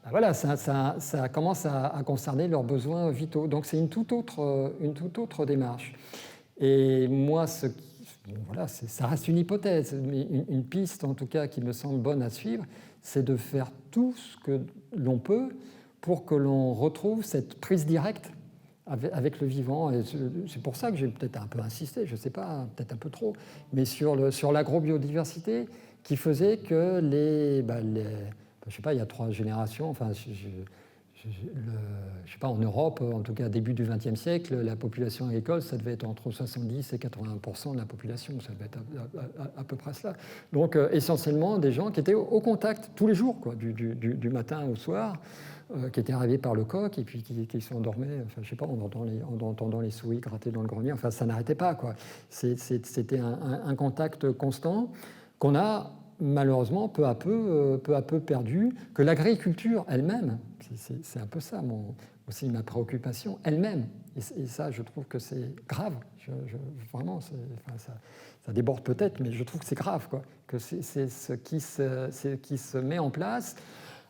Voilà, ça commence à concerner leurs besoins vitaux. Donc c'est une toute autre démarche. Et moi, voilà, ça reste une hypothèse, mais une piste en tout cas qui me semble bonne à suivre, c'est de faire tout ce que l'on peut pour que l'on retrouve cette prise directe avec le vivant. Et c'est pour ça que j'ai peut-être un peu insisté, je ne sais pas, peut-être un peu trop, mais sur l'agrobiodiversité qui faisait que je sais pas, il y a 3 générations, enfin, je sais pas, en Europe, en tout cas début du XXe siècle, la population agricole, ça devait être entre 70 et 80% de la population, ça devait être à peu près cela. Donc essentiellement des gens qui étaient au contact tous les jours, quoi, du matin au soir, qui étaient arrivés par le coq et puis qui s'endormaient, enfin, je sais pas, en entendant les souris gratter dans le grenier, enfin ça n'arrêtait pas, quoi. C'était un contact constant qu'on a malheureusement peu à peu perdu, que l'agriculture elle-même, c'est un peu ça aussi ma préoccupation, elle-même, et ça je trouve que c'est grave, vraiment, ça déborde peut-être, mais je trouve que c'est grave, quoi, que c'est ce qui se met en place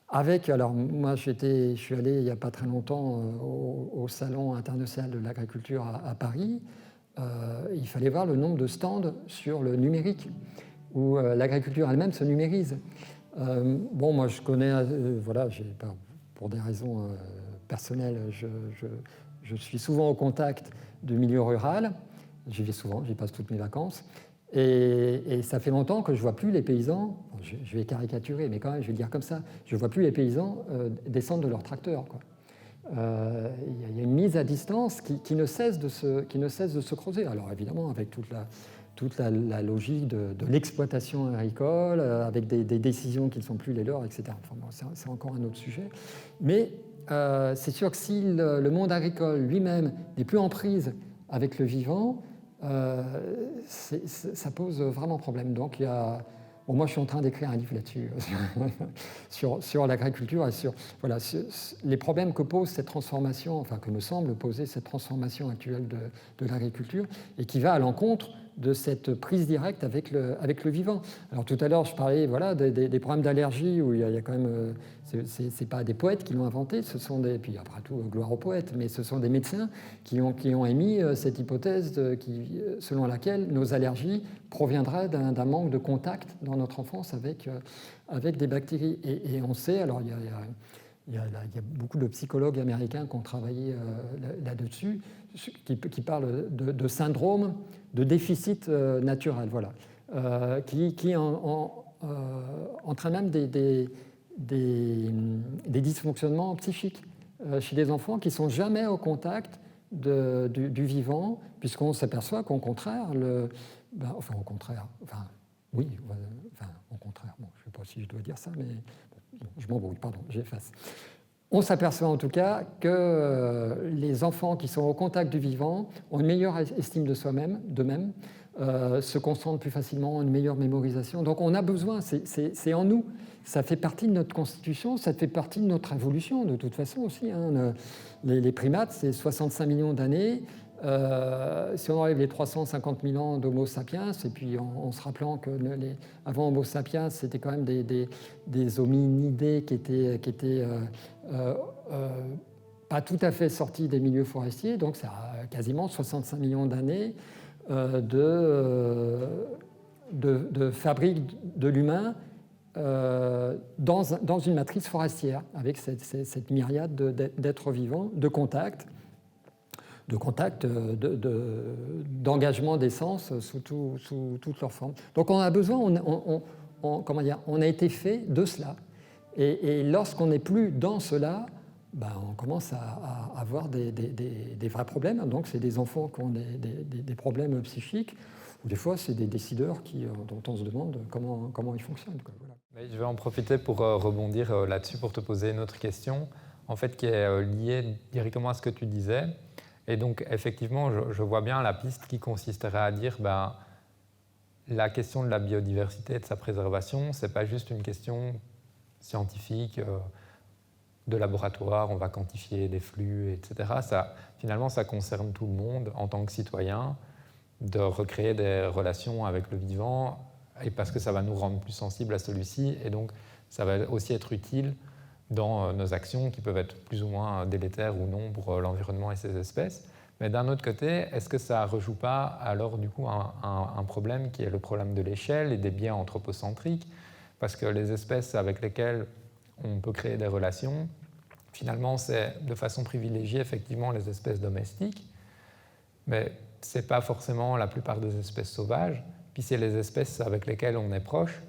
avec, alors moi je suis allé il n'y a pas très longtemps au Salon international de l'agriculture à Paris, il fallait voir le nombre de stands sur le numérique, où l'agriculture elle-même se numérise. Bon, moi je connais, voilà, pour des raisons personnelles, je suis souvent au contact du milieu rural, j'y vais souvent, j'y passe toutes mes vacances, et ça fait longtemps que je ne vois plus les paysans, je vais caricaturer, mais quand même je vais dire comme ça, je ne vois plus les paysans descendre de leur tracteur, quoi. Il y a une mise à distance qui ne cesse de se creuser. Alors évidemment, avec toute la logique de l'exploitation agricole, avec des décisions qui ne sont plus les leurs, etc. Enfin, bon, c'est encore un autre sujet. Mais c'est sûr que si le monde agricole lui-même n'est plus en prise avec le vivant, ça pose vraiment problème. Donc bon, moi je suis en train d'écrire un livre là-dessus, sur l'agriculture et sur les problèmes que pose cette transformation, enfin que me semble poser cette transformation actuelle de l'agriculture, et qui va à l'encontre de cette prise directe avec le vivant. Alors tout à l'heure, je parlais des problèmes d'allergie, où il y a quand même... c'est pas des poètes qui l'ont inventé, puis après tout, gloire aux poètes, mais ce sont des médecins qui ont émis cette hypothèse selon laquelle nos allergies proviendraient d'un manque de contact dans notre enfance avec des bactéries. Et on sait, alors il y a il y a beaucoup de psychologues américains qui ont travaillé là-dessus, qui parlent de syndrome de déficit naturel, voilà, qui entraîne même des dysfonctionnements psychiques chez des enfants qui ne sont jamais au contact du vivant, puisqu'on s'aperçoit qu'au contraire, au contraire, bon, je ne sais pas si je dois dire ça, mais bon, je m'embrouille, pardon, j'efface. On s'aperçoit en tout cas que les enfants qui sont au contact du vivant ont une meilleure estime d'eux-mêmes, se concentrent plus facilement, ont une meilleure mémorisation. Donc on a besoin, c'est en nous, ça fait partie de notre constitution, ça fait partie de notre évolution de toute façon aussi. Hein. Les primates, c'est 65 millions d'années. Si on enlève les 350 000 ans d'Homo sapiens, et puis en se rappelant que avant Homo sapiens, c'était quand même des hominidés qui étaient pas tout à fait sortis des milieux forestiers, donc ça a quasiment 65 millions d'années de fabrique de l'humain dans une matrice forestière, avec cette myriade d'êtres vivants, de contacts, d'engagement des sens sous toutes leurs formes. Donc on a besoin, on a été fait de cela. Et lorsqu'on n'est plus dans cela, on commence à avoir des vrais problèmes. Donc c'est des enfants qui ont des problèmes psychiques, ou des fois c'est des décideurs dont on se demande comment ils fonctionnent. Voilà. Mais je vais en profiter pour rebondir là-dessus, pour te poser une autre question, en fait, qui est liée directement à ce que tu disais. Et donc, effectivement, je vois bien la piste qui consisterait à dire la question de la biodiversité et de sa préservation, ce n'est pas juste une question scientifique, de laboratoire, on va quantifier des flux, etc. Finalement, ça concerne tout le monde en tant que citoyen, de recréer des relations avec le vivant, et parce que ça va nous rendre plus sensibles à celui-ci, et donc ça va aussi être utile dans nos actions qui peuvent être plus ou moins délétères ou non pour l'environnement et ses espèces. Mais d'un autre côté, est-ce que ça ne rejoue pas alors du coup un problème qui est le problème de l'échelle et des biais anthropocentriques? Parce que les espèces avec lesquelles on peut créer des relations, finalement c'est de façon privilégiée effectivement les espèces domestiques, mais ce n'est pas forcément la plupart des espèces sauvages, puis c'est les espèces avec lesquelles on est proche,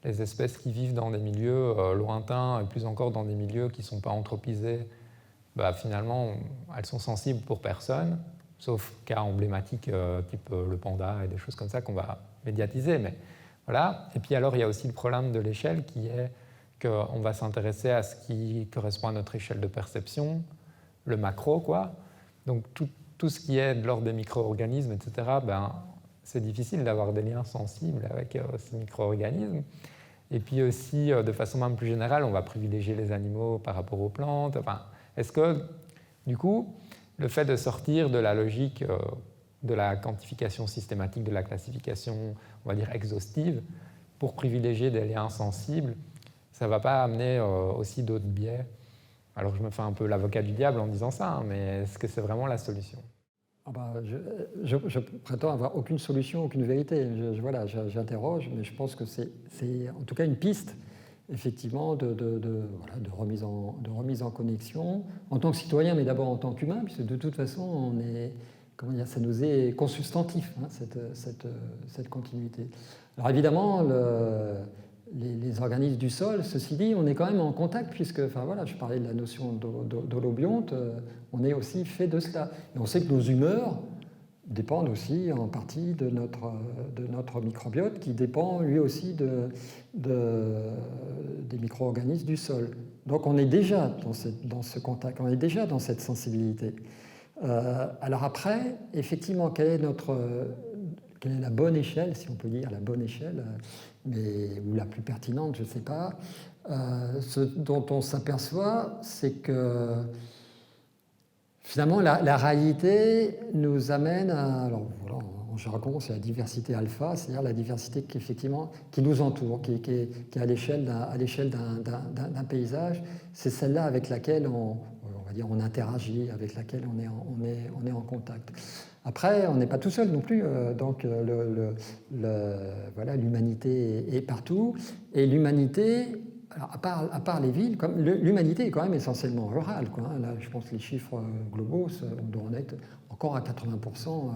les espèces qui vivent dans des milieux lointains et plus encore dans des milieux qui ne sont pas anthropisés, finalement, elles sont sensibles pour personne, sauf cas emblématiques type le panda et des choses comme ça qu'on va médiatiser. Mais voilà. Et puis alors, il y a aussi le problème de l'échelle qui est qu'on va s'intéresser à ce qui correspond à notre échelle de perception, le macro, quoi. Donc tout ce qui est de l'ordre des micro-organismes, etc., c'est difficile d'avoir des liens sensibles avec ces micro-organismes. Et puis aussi, de façon même plus générale, on va privilégier les animaux par rapport aux plantes. Est-ce que, du coup, le fait de sortir de la logique de la quantification systématique, de la classification, on va dire, exhaustive, pour privilégier des liens sensibles, ça ne va pas amener aussi d'autres biais? Alors, je me fais un peu l'avocat du diable en disant ça, mais est-ce que c'est vraiment la solution? Je prétends avoir aucune solution, aucune vérité. J'interroge, mais je pense que c'est en tout cas une piste, effectivement, de remise en connexion, en tant que citoyen, mais d'abord en tant qu'humain, puisque de toute façon, ça nous est consubstantif, hein, cette continuité. Alors évidemment, les organismes du sol, ceci dit, on est quand même en contact, puisque, je parlais de la notion d'holobionte, on est aussi fait de cela. Et on sait que nos humeurs dépendent aussi en partie de notre microbiote, qui dépend lui aussi des micro-organismes du sol. Donc on est déjà dans ce contact, on est déjà dans cette sensibilité. Alors après, effectivement, quelle est la bonne échelle, si on peut dire la bonne échelle, ou la plus pertinente, je ne sais pas. Ce dont on s'aperçoit, c'est que finalement la réalité nous amène à, en jargon, c'est la diversité alpha, c'est-à-dire la diversité qui nous entoure, qui est à l'échelle d'un paysage. C'est celle-là avec laquelle on interagit, avec laquelle on est en contact. Après, on n'est pas tout seul non plus, donc l'humanité est partout, et l'humanité alors à part les villes, l'humanité est quand même essentiellement rurale, quoi, hein. Là, je pense que les chiffres globaux, on doit en être encore à 80%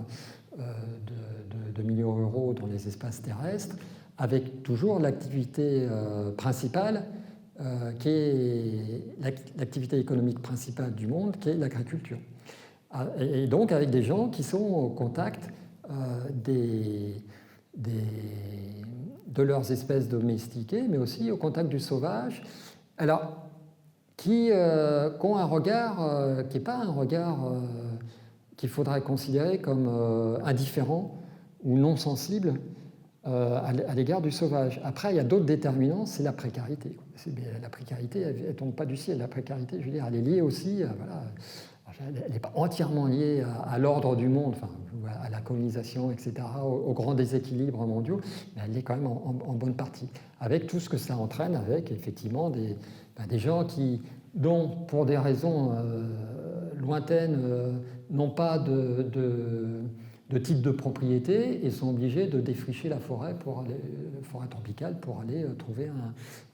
de milieux ruraux dans les espaces terrestres, avec toujours l'activité principale, qui est l'activité économique principale du monde, qui est l'agriculture. Et donc avec des gens qui sont au contact de leurs espèces domestiquées, mais aussi au contact du sauvage, alors qui ont un regard qui n'est pas un regard qu'il faudrait considérer comme indifférent ou non sensible à l'égard du sauvage. Après, il y a d'autres déterminants, c'est la précarité. La précarité, elle ne tombe pas du ciel. La précarité, je veux dire, elle est liée aussi, voilà, elle n'est pas entièrement liée à l'ordre du monde, enfin, à la colonisation, etc., aux grands déséquilibres mondiaux, mais elle est quand même en bonne partie, avec tout ce que ça entraîne, avec effectivement des gens dont, pour des raisons lointaines, n'ont pas de titre de propriété et sont obligés de défricher la forêt tropicale pour aller trouver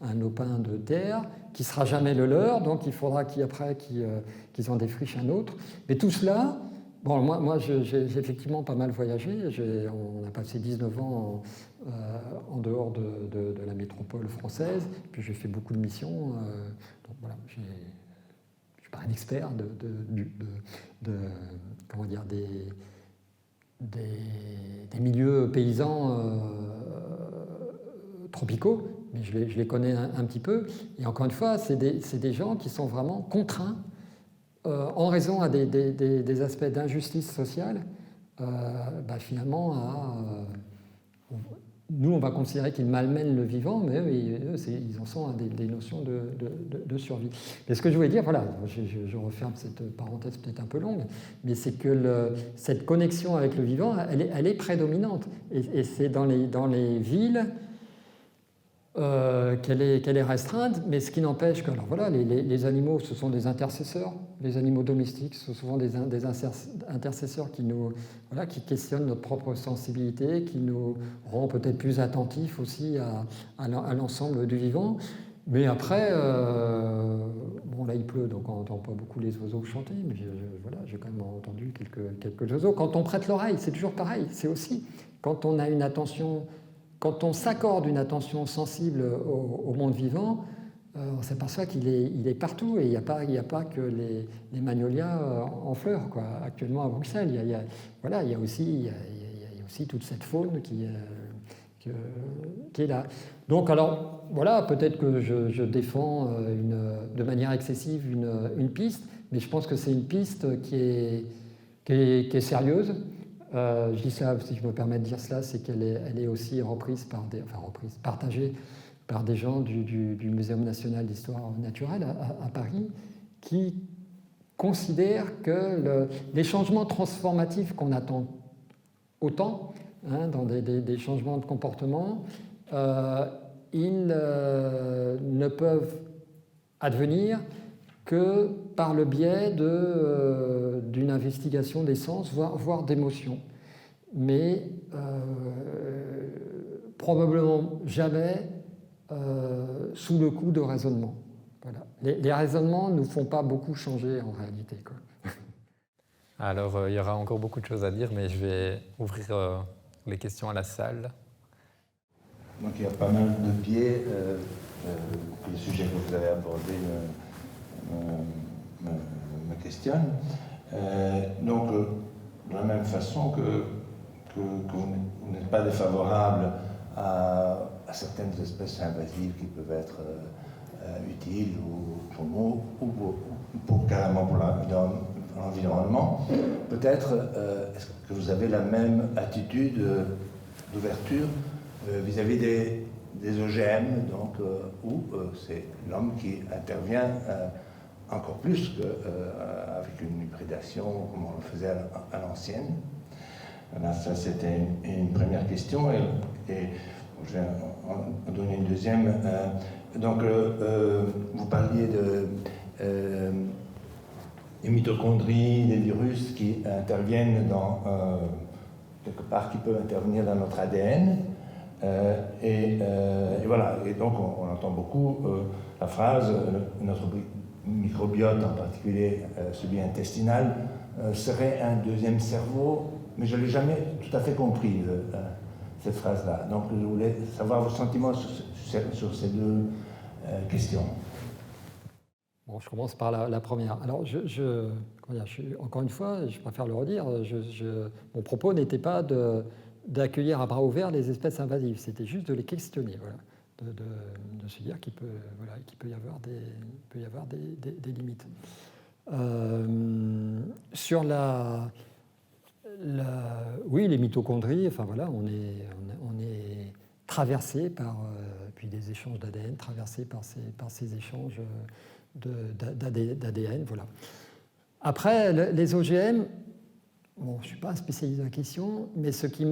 un opin de terre qui ne sera jamais le leur, donc il faudra qu'après qu'ils en défrichent un autre. Mais tout cela, bon, moi j'ai effectivement pas mal voyagé, on a passé 19 ans en dehors de la métropole française, puis j'ai fait beaucoup de missions, donc voilà, je ne suis pas un expert comment dire, des milieux paysans tropicaux, mais je les connais un petit peu. Et encore une fois, c'est des gens qui sont vraiment contraints, en raison à des aspects d'injustice sociale, finalement, nous, on va considérer qu'ils malmènent le vivant, mais eux, ils en sont à des notions de survie. Mais ce que je voulais dire, voilà, je referme cette parenthèse peut-être un peu longue, mais c'est que cette connexion avec le vivant, elle est prédominante. Et c'est dans les villes qu'elle est restreinte, mais ce qui n'empêche que, alors voilà, les animaux, ce sont des intercesseurs, les animaux domestiques, ce sont souvent des intercesseurs qui questionnent notre propre sensibilité, qui nous rend peut-être plus attentifs aussi à l'ensemble du vivant. Mais après, bon là il pleut, donc on n'entend pas beaucoup les oiseaux chanter, mais j'ai quand même entendu quelques oiseaux. Quand on prête l'oreille, c'est toujours pareil, c'est aussi quand on a une attention. Quand on s'accorde une attention sensible au monde vivant, on s'aperçoit qu'il est partout et il n'y a pas que les magnolias en fleurs, quoi. Actuellement à Bruxelles, il y a aussi toute cette faune qui est là. Donc alors, voilà, peut-être que je défends de manière excessive une piste, mais je pense que c'est une piste qui est sérieuse. Je dis ça, si je me permets de dire cela, c'est qu'elle est aussi partagée par des gens du Muséum national d'histoire naturelle à Paris, qui considèrent que les changements transformatifs qu'on attend autant, dans des changements de comportement, ils ne peuvent advenir que par le biais d'une investigation des sens, voire d'émotions. Mais probablement jamais sous le coup de raisonnement. Voilà. Les raisonnements ne nous font pas beaucoup changer en réalité, quoi. Alors, il y aura encore beaucoup de choses à dire, mais je vais ouvrir les questions à la salle. Donc il y a pas mal de biais. Les sujets que vous avez abordés me questionnent. Donc, de la même façon que vous n'êtes pas défavorable à certaines espèces invasives qui peuvent être utiles ou pour nous, ou carrément pour l'environnement, peut-être est-ce que vous avez la même attitude d'ouverture vis-à-vis des OGM, donc, où c'est l'homme qui intervient encore plus qu'avec une hybridation comme on le faisait à l'ancienne. Voilà, ça c'était une première question et je vais en donner une deuxième. Donc vous parliez des mitochondries, des virus qui interviennent quelque part, qui peuvent intervenir dans notre ADN. Et voilà, et donc on entend beaucoup la phrase notre microbiote, en particulier celui intestinal, serait un deuxième cerveau, mais je ne l'ai jamais tout à fait compris, cette phrase-là. Donc je voulais savoir vos sentiments sur ces deux questions. Bon, je commence par la première. Alors, encore une fois, je préfère le redire, mon propos n'était pas d'accueillir à bras ouverts les espèces invasives, c'était juste de les questionner, voilà, de se dire qu'il peut y avoir des limites. Sur oui, les mitochondries, enfin voilà, on est traversé par puis des échanges d'ADN, traversé par ces échanges d'ADN, voilà. Après, les OGM, bon, je ne suis pas un spécialiste de la question, mais ce qui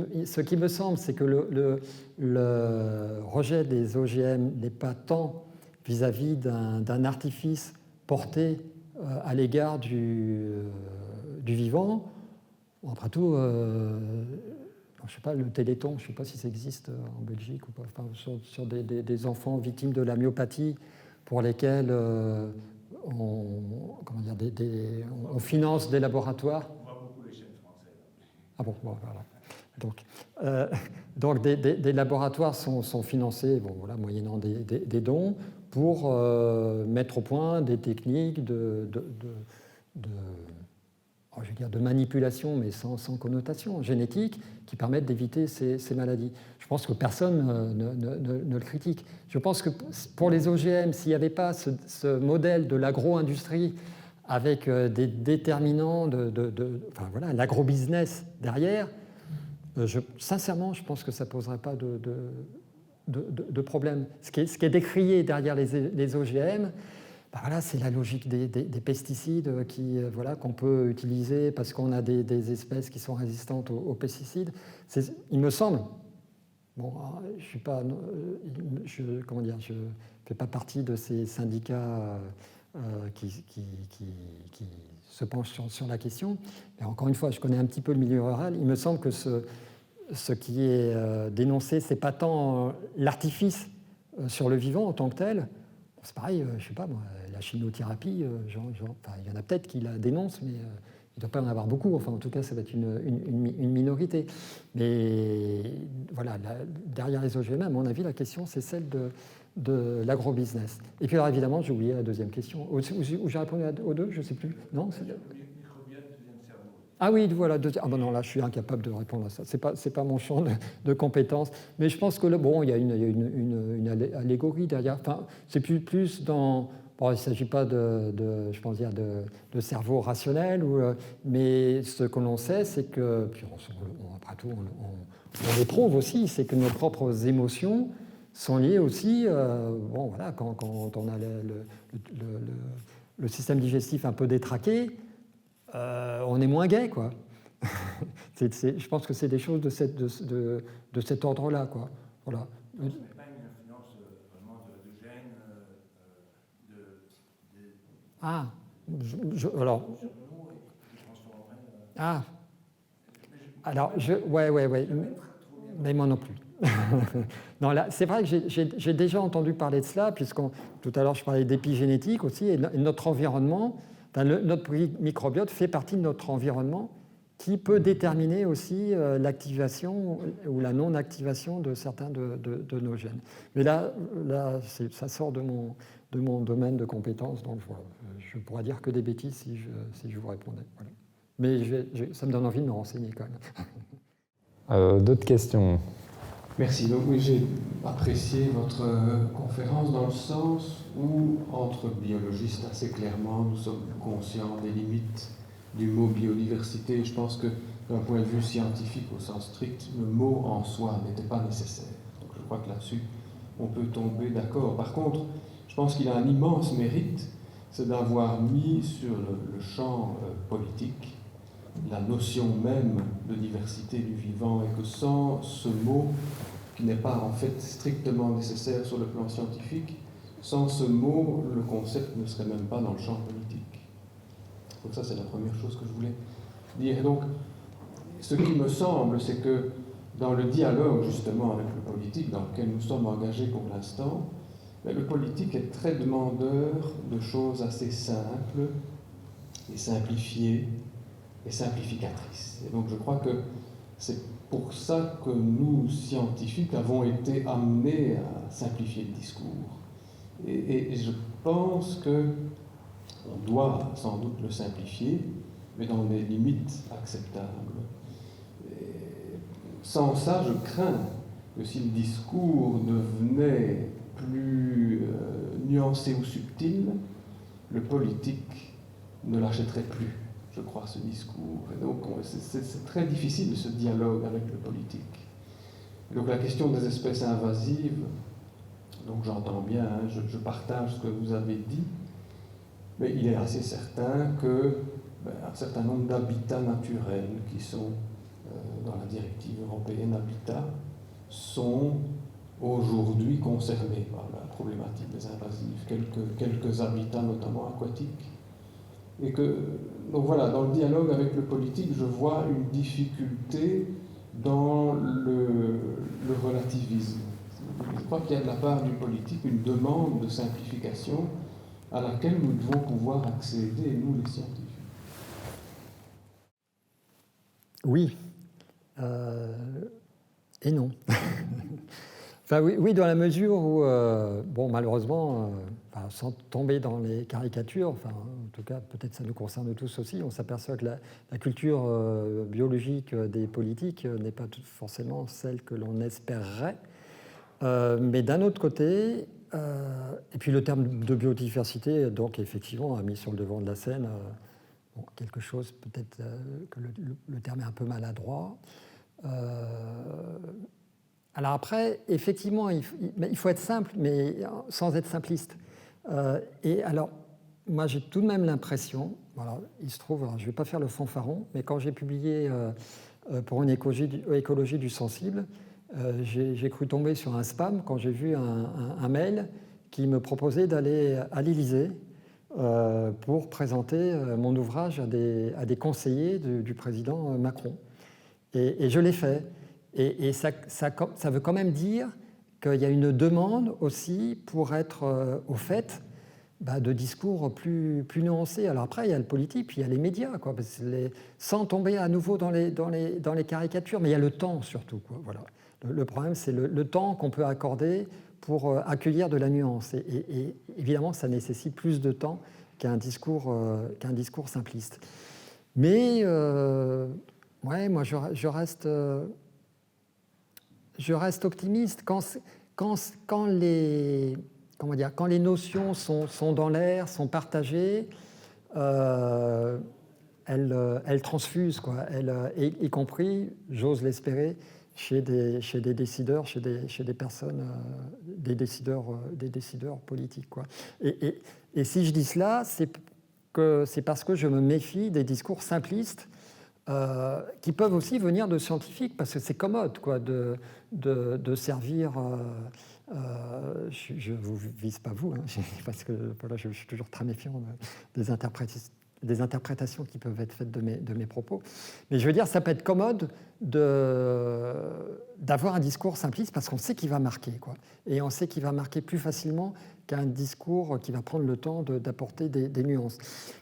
me semble, c'est que le rejet des OGM n'est pas tant vis-à-vis d'un artifice porté à l'égard du vivant. Bon, après tout, je ne sais pas, le Téléthon, je ne sais pas si ça existe en Belgique ou pas, enfin, sur des enfants victimes de la myopathie pour lesquels on finance des laboratoires. On voit beaucoup les chaînes françaises. Ah bon, voilà. Donc des laboratoires sont financés, bon, voilà, moyennant des dons pour mettre au point des techniques de manipulation, mais sans connotation génétique, qui permettent d'éviter ces maladies. Je pense que personne ne le critique. Je pense que pour les OGM, s'il n'y avait pas ce modèle de l'agro-industrie avec des déterminants enfin, voilà, l'agro-business derrière, sincèrement, je pense que ça ne poserait pas de problème. Ce qui est décrié derrière les OGM, ben voilà, c'est la logique des pesticides qu'on peut utiliser parce qu'on a des espèces qui sont résistantes aux pesticides. Il me semble, bon, je ne fais pas partie de ces syndicats qui se penchent sur la question, mais encore une fois, je connais un petit peu le milieu rural. Il me semble que ce qui est dénoncé, ce n'est pas tant l'artifice sur le vivant en tant que tel. C'est pareil, je ne sais pas, moi, la chimiothérapie, il y en a peut-être qui la dénoncent, mais il ne doit pas y en avoir beaucoup. Enfin, en tout cas, ça va être une minorité. Mais voilà, derrière les OGM, à mon avis, la question, c'est celle de l'agrobusiness. Et puis, alors, évidemment, j'ai oublié la deuxième question. Où j'ai répondu aux deux, je ne sais plus. Non, ah oui, voilà. Ah ben non, là, je suis incapable de répondre à ça. C'est pas mon champ de compétences. Mais je pense que il y a une allégorie derrière. Enfin, c'est plus dans. Bon, il ne s'agit pas de cerveau rationnel, mais ce que l'on sait, c'est que, puis après tout, on l'éprouve aussi, c'est que nos propres émotions sont liées aussi. Bon, voilà, quand on a le système digestif un peu détraqué. On est moins gai, quoi. Je pense que c'est des choses de cet ordre-là, quoi. Voilà. Ce n'est pas une influence vraiment de gènes, alors. Alors, ouais. Mais moi non plus. Non, là, c'est vrai que j'ai déjà entendu parler de cela, tout à l'heure je parlais d'épigénétique aussi, et notre environnement. Notre microbiote fait partie de notre environnement qui peut déterminer aussi l'activation ou la non-activation de certains de nos gènes. Mais là ça sort de mon domaine de compétences, donc je ne pourrais dire que des bêtises si je vous répondais. Voilà. Mais ça me donne envie de me renseigner quand même. D'autres questions ? Merci. Donc oui, j'ai apprécié votre conférence dans le sens où, entre biologistes, assez clairement, nous sommes conscients des limites du mot biodiversité. Je pense que, d'un point de vue scientifique au sens strict, le mot en soi n'était pas nécessaire. Donc je crois que là-dessus, on peut tomber d'accord. Par contre, je pense qu'il a un immense mérite, c'est d'avoir mis sur le champ politique la notion même de diversité du vivant, et que sans ce mot, qui n'est pas en fait strictement nécessaire sur le plan scientifique, sans ce mot, le concept ne serait même pas dans le champ politique. Donc ça, c'est la première chose que je voulais dire. Et donc, ce qui me semble, c'est que dans le dialogue justement avec le politique dans lequel nous sommes engagés pour l'instant, le politique est très demandeur de choses assez simples et simplifiées et simplificatrices. Et donc je crois que c'est pour ça que nous, scientifiques, avons été amenés à simplifier le discours. Et je pense qu'on doit sans doute le simplifier, mais dans des limites acceptables. Et sans ça, je crains que si le discours devenait plus nuancé ou subtil, le politique ne l'achèterait plus, je crois, ce discours. Et donc, c'est très difficile ce dialogue avec le politique. Et donc, la question des espèces invasives, donc j'entends bien, hein, je partage ce que vous avez dit, mais il est assez certain que un certain nombre d'habitats naturels qui sont dans la directive européenne Habitat sont aujourd'hui concernés par la problématique des invasives, quelques habitats notamment aquatiques. Et que, donc voilà, dans le dialogue avec le politique, je vois une difficulté dans le relativisme. Je crois qu'il y a de la part du politique une demande de simplification à laquelle nous devons pouvoir accéder, nous les scientifiques. Oui. Et non. Enfin, oui, dans la mesure où, bon, malheureusement, sans tomber dans les caricatures, enfin, en tout cas, peut-être ça nous concerne tous aussi, on s'aperçoit que la culture biologique des politiques n'est pas forcément celle que l'on espérerait. Mais d'un autre côté, et puis le terme de biodiversité, donc effectivement, a mis sur le devant de la scène bon, quelque chose, peut-être que le terme est un peu maladroit. Alors après, effectivement, il faut être simple, mais sans être simpliste. Et alors, moi, j'ai tout de même l'impression, voilà, il se trouve, alors, je ne vais pas faire le fanfaron, mais quand j'ai publié pour une écologie du sensible, j'ai cru tomber sur un spam quand j'ai vu un mail qui me proposait d'aller à l'Élysée pour présenter mon ouvrage à des conseillers du président Macron. Et je l'ai fait. Et ça veut quand même dire qu'il y a une demande aussi pour être au fait de discours plus nuancés. Alors après, il y a le politique, puis il y a les médias, quoi, parce que sans tomber à nouveau dans les caricatures, mais il y a le temps surtout, quoi, voilà. Le problème, c'est le temps qu'on peut accorder pour accueillir de la nuance. Et évidemment, ça nécessite plus de temps qu'un discours simpliste. Mais ouais, moi, je reste optimiste. Quand les notions sont dans l'air, sont partagées, elles transfusent, quoi. Y compris, j'ose l'espérer, chez des décideurs, chez des personnes, des décideurs politiques, quoi. Et si je dis cela, c'est parce que je me méfie des discours simplistes qui peuvent aussi venir de scientifiques, parce que c'est commode, quoi, de servir. Je ne vous vise pas vous, hein, parce que voilà, je suis toujours très méfiant des interprétations qui peuvent être faites de mes propos. Mais je veux dire, ça peut être commode d'avoir un discours simpliste parce qu'on sait qu'il va marquer, quoi. Et on sait qu'il va marquer plus facilement qu'un discours qui va prendre le temps d'apporter des nuances.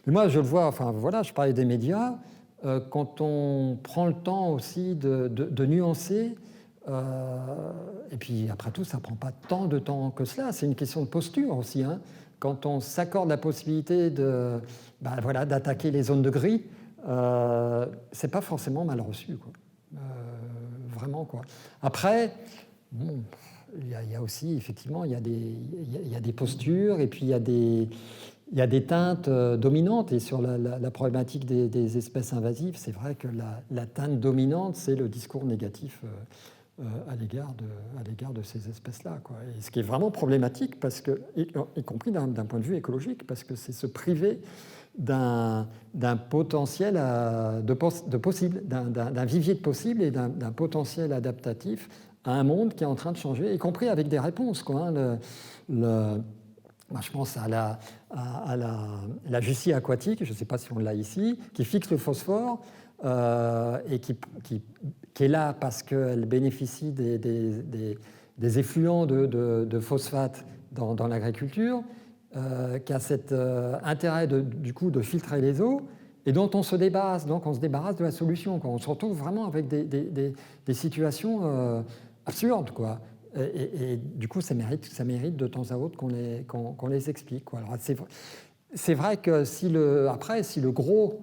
Mais moi, je le vois, enfin voilà, je parlais des médias, quand on prend le temps aussi de nuancer, et puis après tout, ça ne prend pas tant de temps que cela, c'est une question de posture aussi, hein. Quand on s'accorde la possibilité d'attaquer les zones de gris, c'est pas forcément mal reçu, quoi. Vraiment, quoi. Après, bon, il y a aussi, effectivement, il y a des postures, et puis il y a des teintes dominantes. Et sur la problématique des espèces invasives, c'est vrai que la teinte dominante, c'est le discours négatif à l'égard de ces espèces-là, quoi. Et ce qui est vraiment problématique, parce que, y compris d'un point de vue écologique, parce que c'est se priver d'un potentiel de possible, d'un vivier de possible et d'un potentiel adaptatif à un monde qui est en train de changer, y compris avec des réponses, quoi, hein. Moi, je pense à la Jussie aquatique, je ne sais pas si on l'a ici, qui fixe le phosphore et qui est là parce qu'elle bénéficie des effluents de phosphate dans l'agriculture, qui a cet intérêt du coup de filtrer les eaux, et dont on se débarrasse. Donc on se débarrasse de la solution, quoi. On se retrouve vraiment avec des situations absurdes, quoi. Et du coup, ça mérite de temps à autre qu'on les explique, quoi. Alors, c'est vrai que si le gros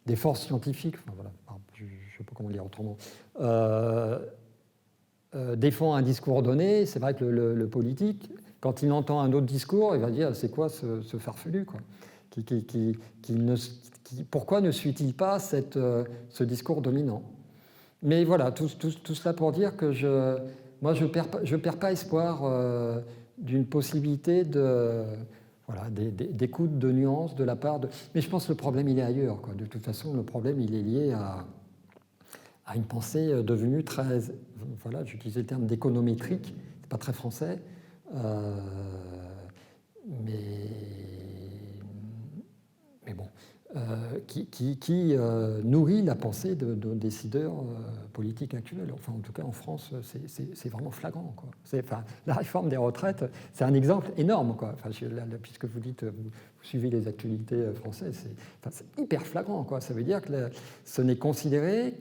d'efforts scientifiques, enfin, voilà, je ne sais pas comment dire autrement, défend un discours donné, c'est vrai que le politique, quand il entend un autre discours, il va dire c'est quoi ce farfelu, quoi, pourquoi ne suit-il pas ce discours dominant? Mais voilà, tout cela pour dire que moi je perds pas espoir d'une possibilité d'écoute, de nuances de la part de... Mais je pense que le problème il est ailleurs, quoi. De toute façon, le problème il est lié à une pensée devenue très... Voilà, j'utilisais le terme d'économétrique, c'est pas très français, mais bon, qui nourrit la pensée de décideurs politiques actuels. Enfin, en tout cas, en France, c'est vraiment flagrant, quoi. La réforme des retraites, c'est un exemple énorme, quoi. Enfin, puisque vous dites, vous suivez les actualités françaises, c'est hyper flagrant, quoi. Ça veut dire que ce n'est considéré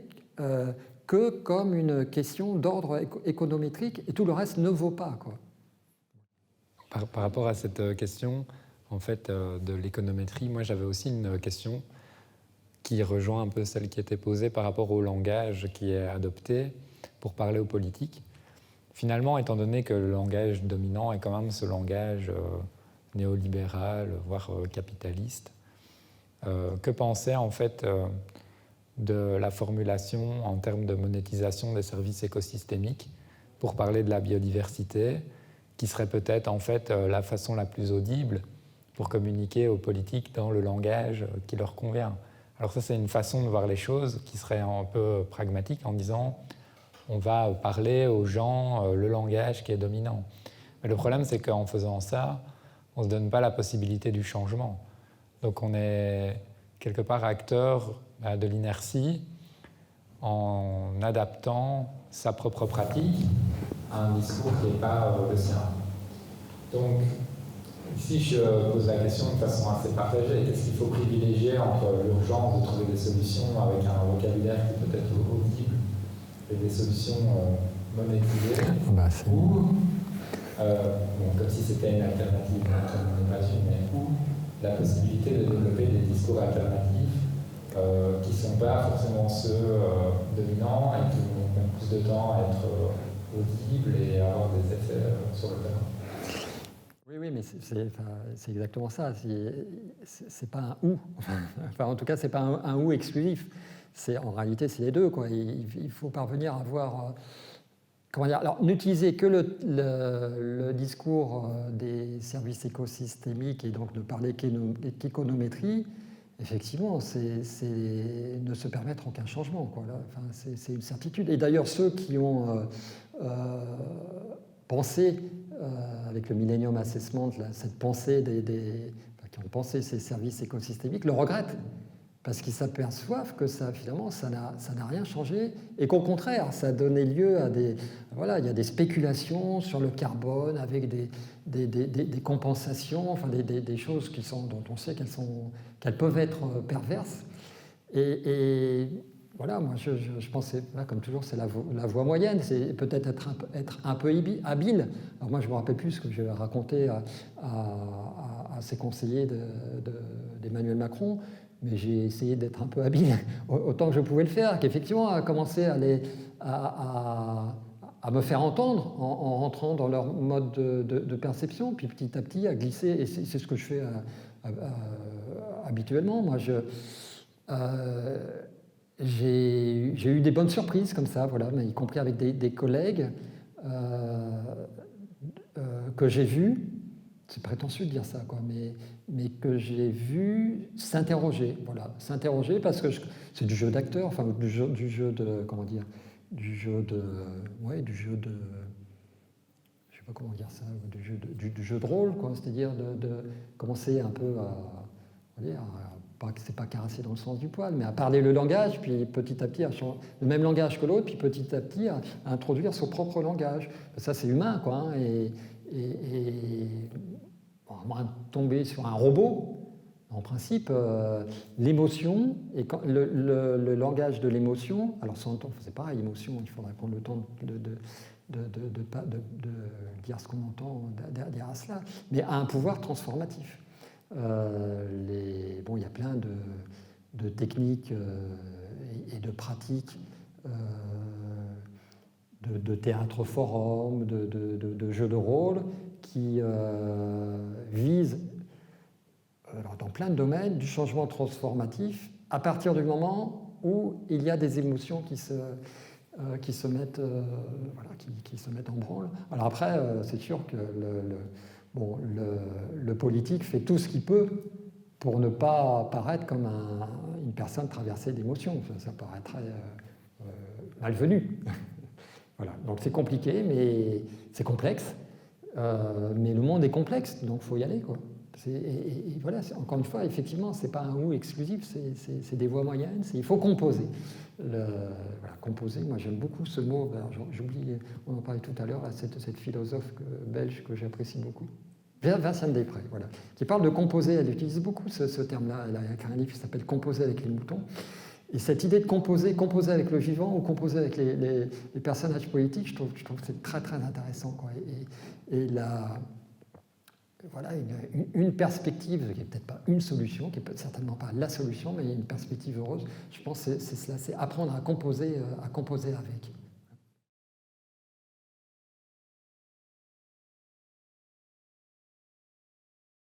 que comme une question d'ordre économétrique, et tout le reste ne vaut pas, quoi. Par rapport à cette question, en fait, de l'économétrie, moi j'avais aussi une question qui rejoint un peu celle qui était posée par rapport au langage qui est adopté pour parler aux politiques. Finalement, étant donné que le langage dominant est quand même ce langage néolibéral, voire capitaliste, que penser en fait de la formulation en termes de monétisation des services écosystémiques pour parler de la biodiversité, qui serait peut-être en fait la façon la plus audible pour communiquer aux politiques dans le langage qui leur convient. Alors ça, c'est une façon de voir les choses qui serait un peu pragmatique en disant on va parler aux gens le langage qui est dominant. Mais le problème, c'est qu'en faisant ça, on ne se donne pas la possibilité du changement. Donc on est quelque part acteur de l'inertie en adaptant sa propre pratique à un discours qui n'est pas le sien. Donc, ici, je pose la question de façon assez partagée. Qu'est-ce qu'il faut privilégier entre l'urgence de trouver des solutions avec un vocabulaire qui peut être audible et des solutions monétisées ou, comme si c'était une alternative, ou la possibilité de développer des discours alternatifs qui ne sont pas forcément ceux dominants et qui mettent plus de temps à être audibles et à avoir des effets sur le terrain. Oui, mais c'est exactement ça. C'est pas un ou. Enfin, en tout cas, c'est pas un ou exclusif. En réalité, c'est les deux, quoi. Il faut parvenir à avoir... comment dire, alors, n'utiliser que le discours des services écosystémiques et donc ne parler qu'économétrie, effectivement, c'est ne se permettre aucun changement, quoi. Là, enfin, c'est une certitude. Et d'ailleurs, ceux qui ont pensé, avec le Millennium Assessment, cette pensée qui ont pensé ces services écosystémiques, le regrettent, parce qu'ils s'aperçoivent que finalement, ça n'a rien changé, et qu'au contraire, ça a donné lieu à il y a des spéculations sur le carbone, avec des compensations, enfin des choses dont on sait qu'elles peuvent être perverses. Et voilà, moi je pense, comme toujours, c'est la voie moyenne, c'est peut-être être un peu habile. Alors moi je me rappelle plus ce que je racontais à ses conseillers d'Emmanuel Macron, mais j'ai essayé d'être un peu habile autant que je pouvais le faire, qu'effectivement à commencer à me faire entendre en rentrant dans leur mode de perception, puis petit à petit à glisser, et c'est ce que je fais habituellement. Moi j'ai eu des bonnes surprises comme ça, voilà, mais y compris avec des collègues que j'ai vus, c'est prétentieux de dire ça, quoi, mais que j'ai vu s'interroger, voilà, s'interroger parce que c'est du jeu d'acteur, enfin du jeu de, comment dire, du jeu de, je sais pas comment dire ça, du jeu de rôle, quoi, c'est-à-dire de commencer un peu C'est pas caresser dans le sens du poil, mais à parler le langage, puis petit à petit à changer le même langage que l'autre, puis petit à petit à introduire son propre langage. Ça, c'est humain, quoi. Hein, à moins de tomber sur un robot, en principe, l'émotion, et le langage de l'émotion, alors c'est pareil, émotion, il faudrait prendre le temps de dire ce qu'on entend derrière cela, mais a un pouvoir transformatif. Il y a plein de techniques et de pratiques de théâtre forum, de jeux de rôle qui visent, dans plein de domaines, du changement transformatif à partir du moment où il y a des émotions qui se mettent en branle. Alors après, c'est sûr que le politique fait tout ce qu'il peut pour ne pas apparaître comme une personne traversée d'émotions. Ça paraîtrait malvenu. Voilà. Donc c'est compliqué, mais c'est complexe. Mais le monde est complexe, donc il faut y aller, quoi. Et voilà, encore une fois, effectivement, ce n'est pas un ou exclusif, c'est des voies moyennes, il faut composer. Composer, moi j'aime beaucoup ce mot, j'oublie, on en parlait tout à l'heure, cette philosophe belge que j'apprécie beaucoup, Vinciane Després, voilà, qui parle de composer. Elle utilise beaucoup ce terme-là. Elle a écrit un livre qui s'appelle « Composer avec les moutons ». Et cette idée de composer avec le vivant ou composer avec les personnages politiques, je trouve que c'est très très intéressant, quoi. Et une perspective, qui n'est peut-être pas une solution, qui n'est certainement pas la solution, mais une perspective heureuse, je pense que c'est cela, c'est apprendre à composer avec.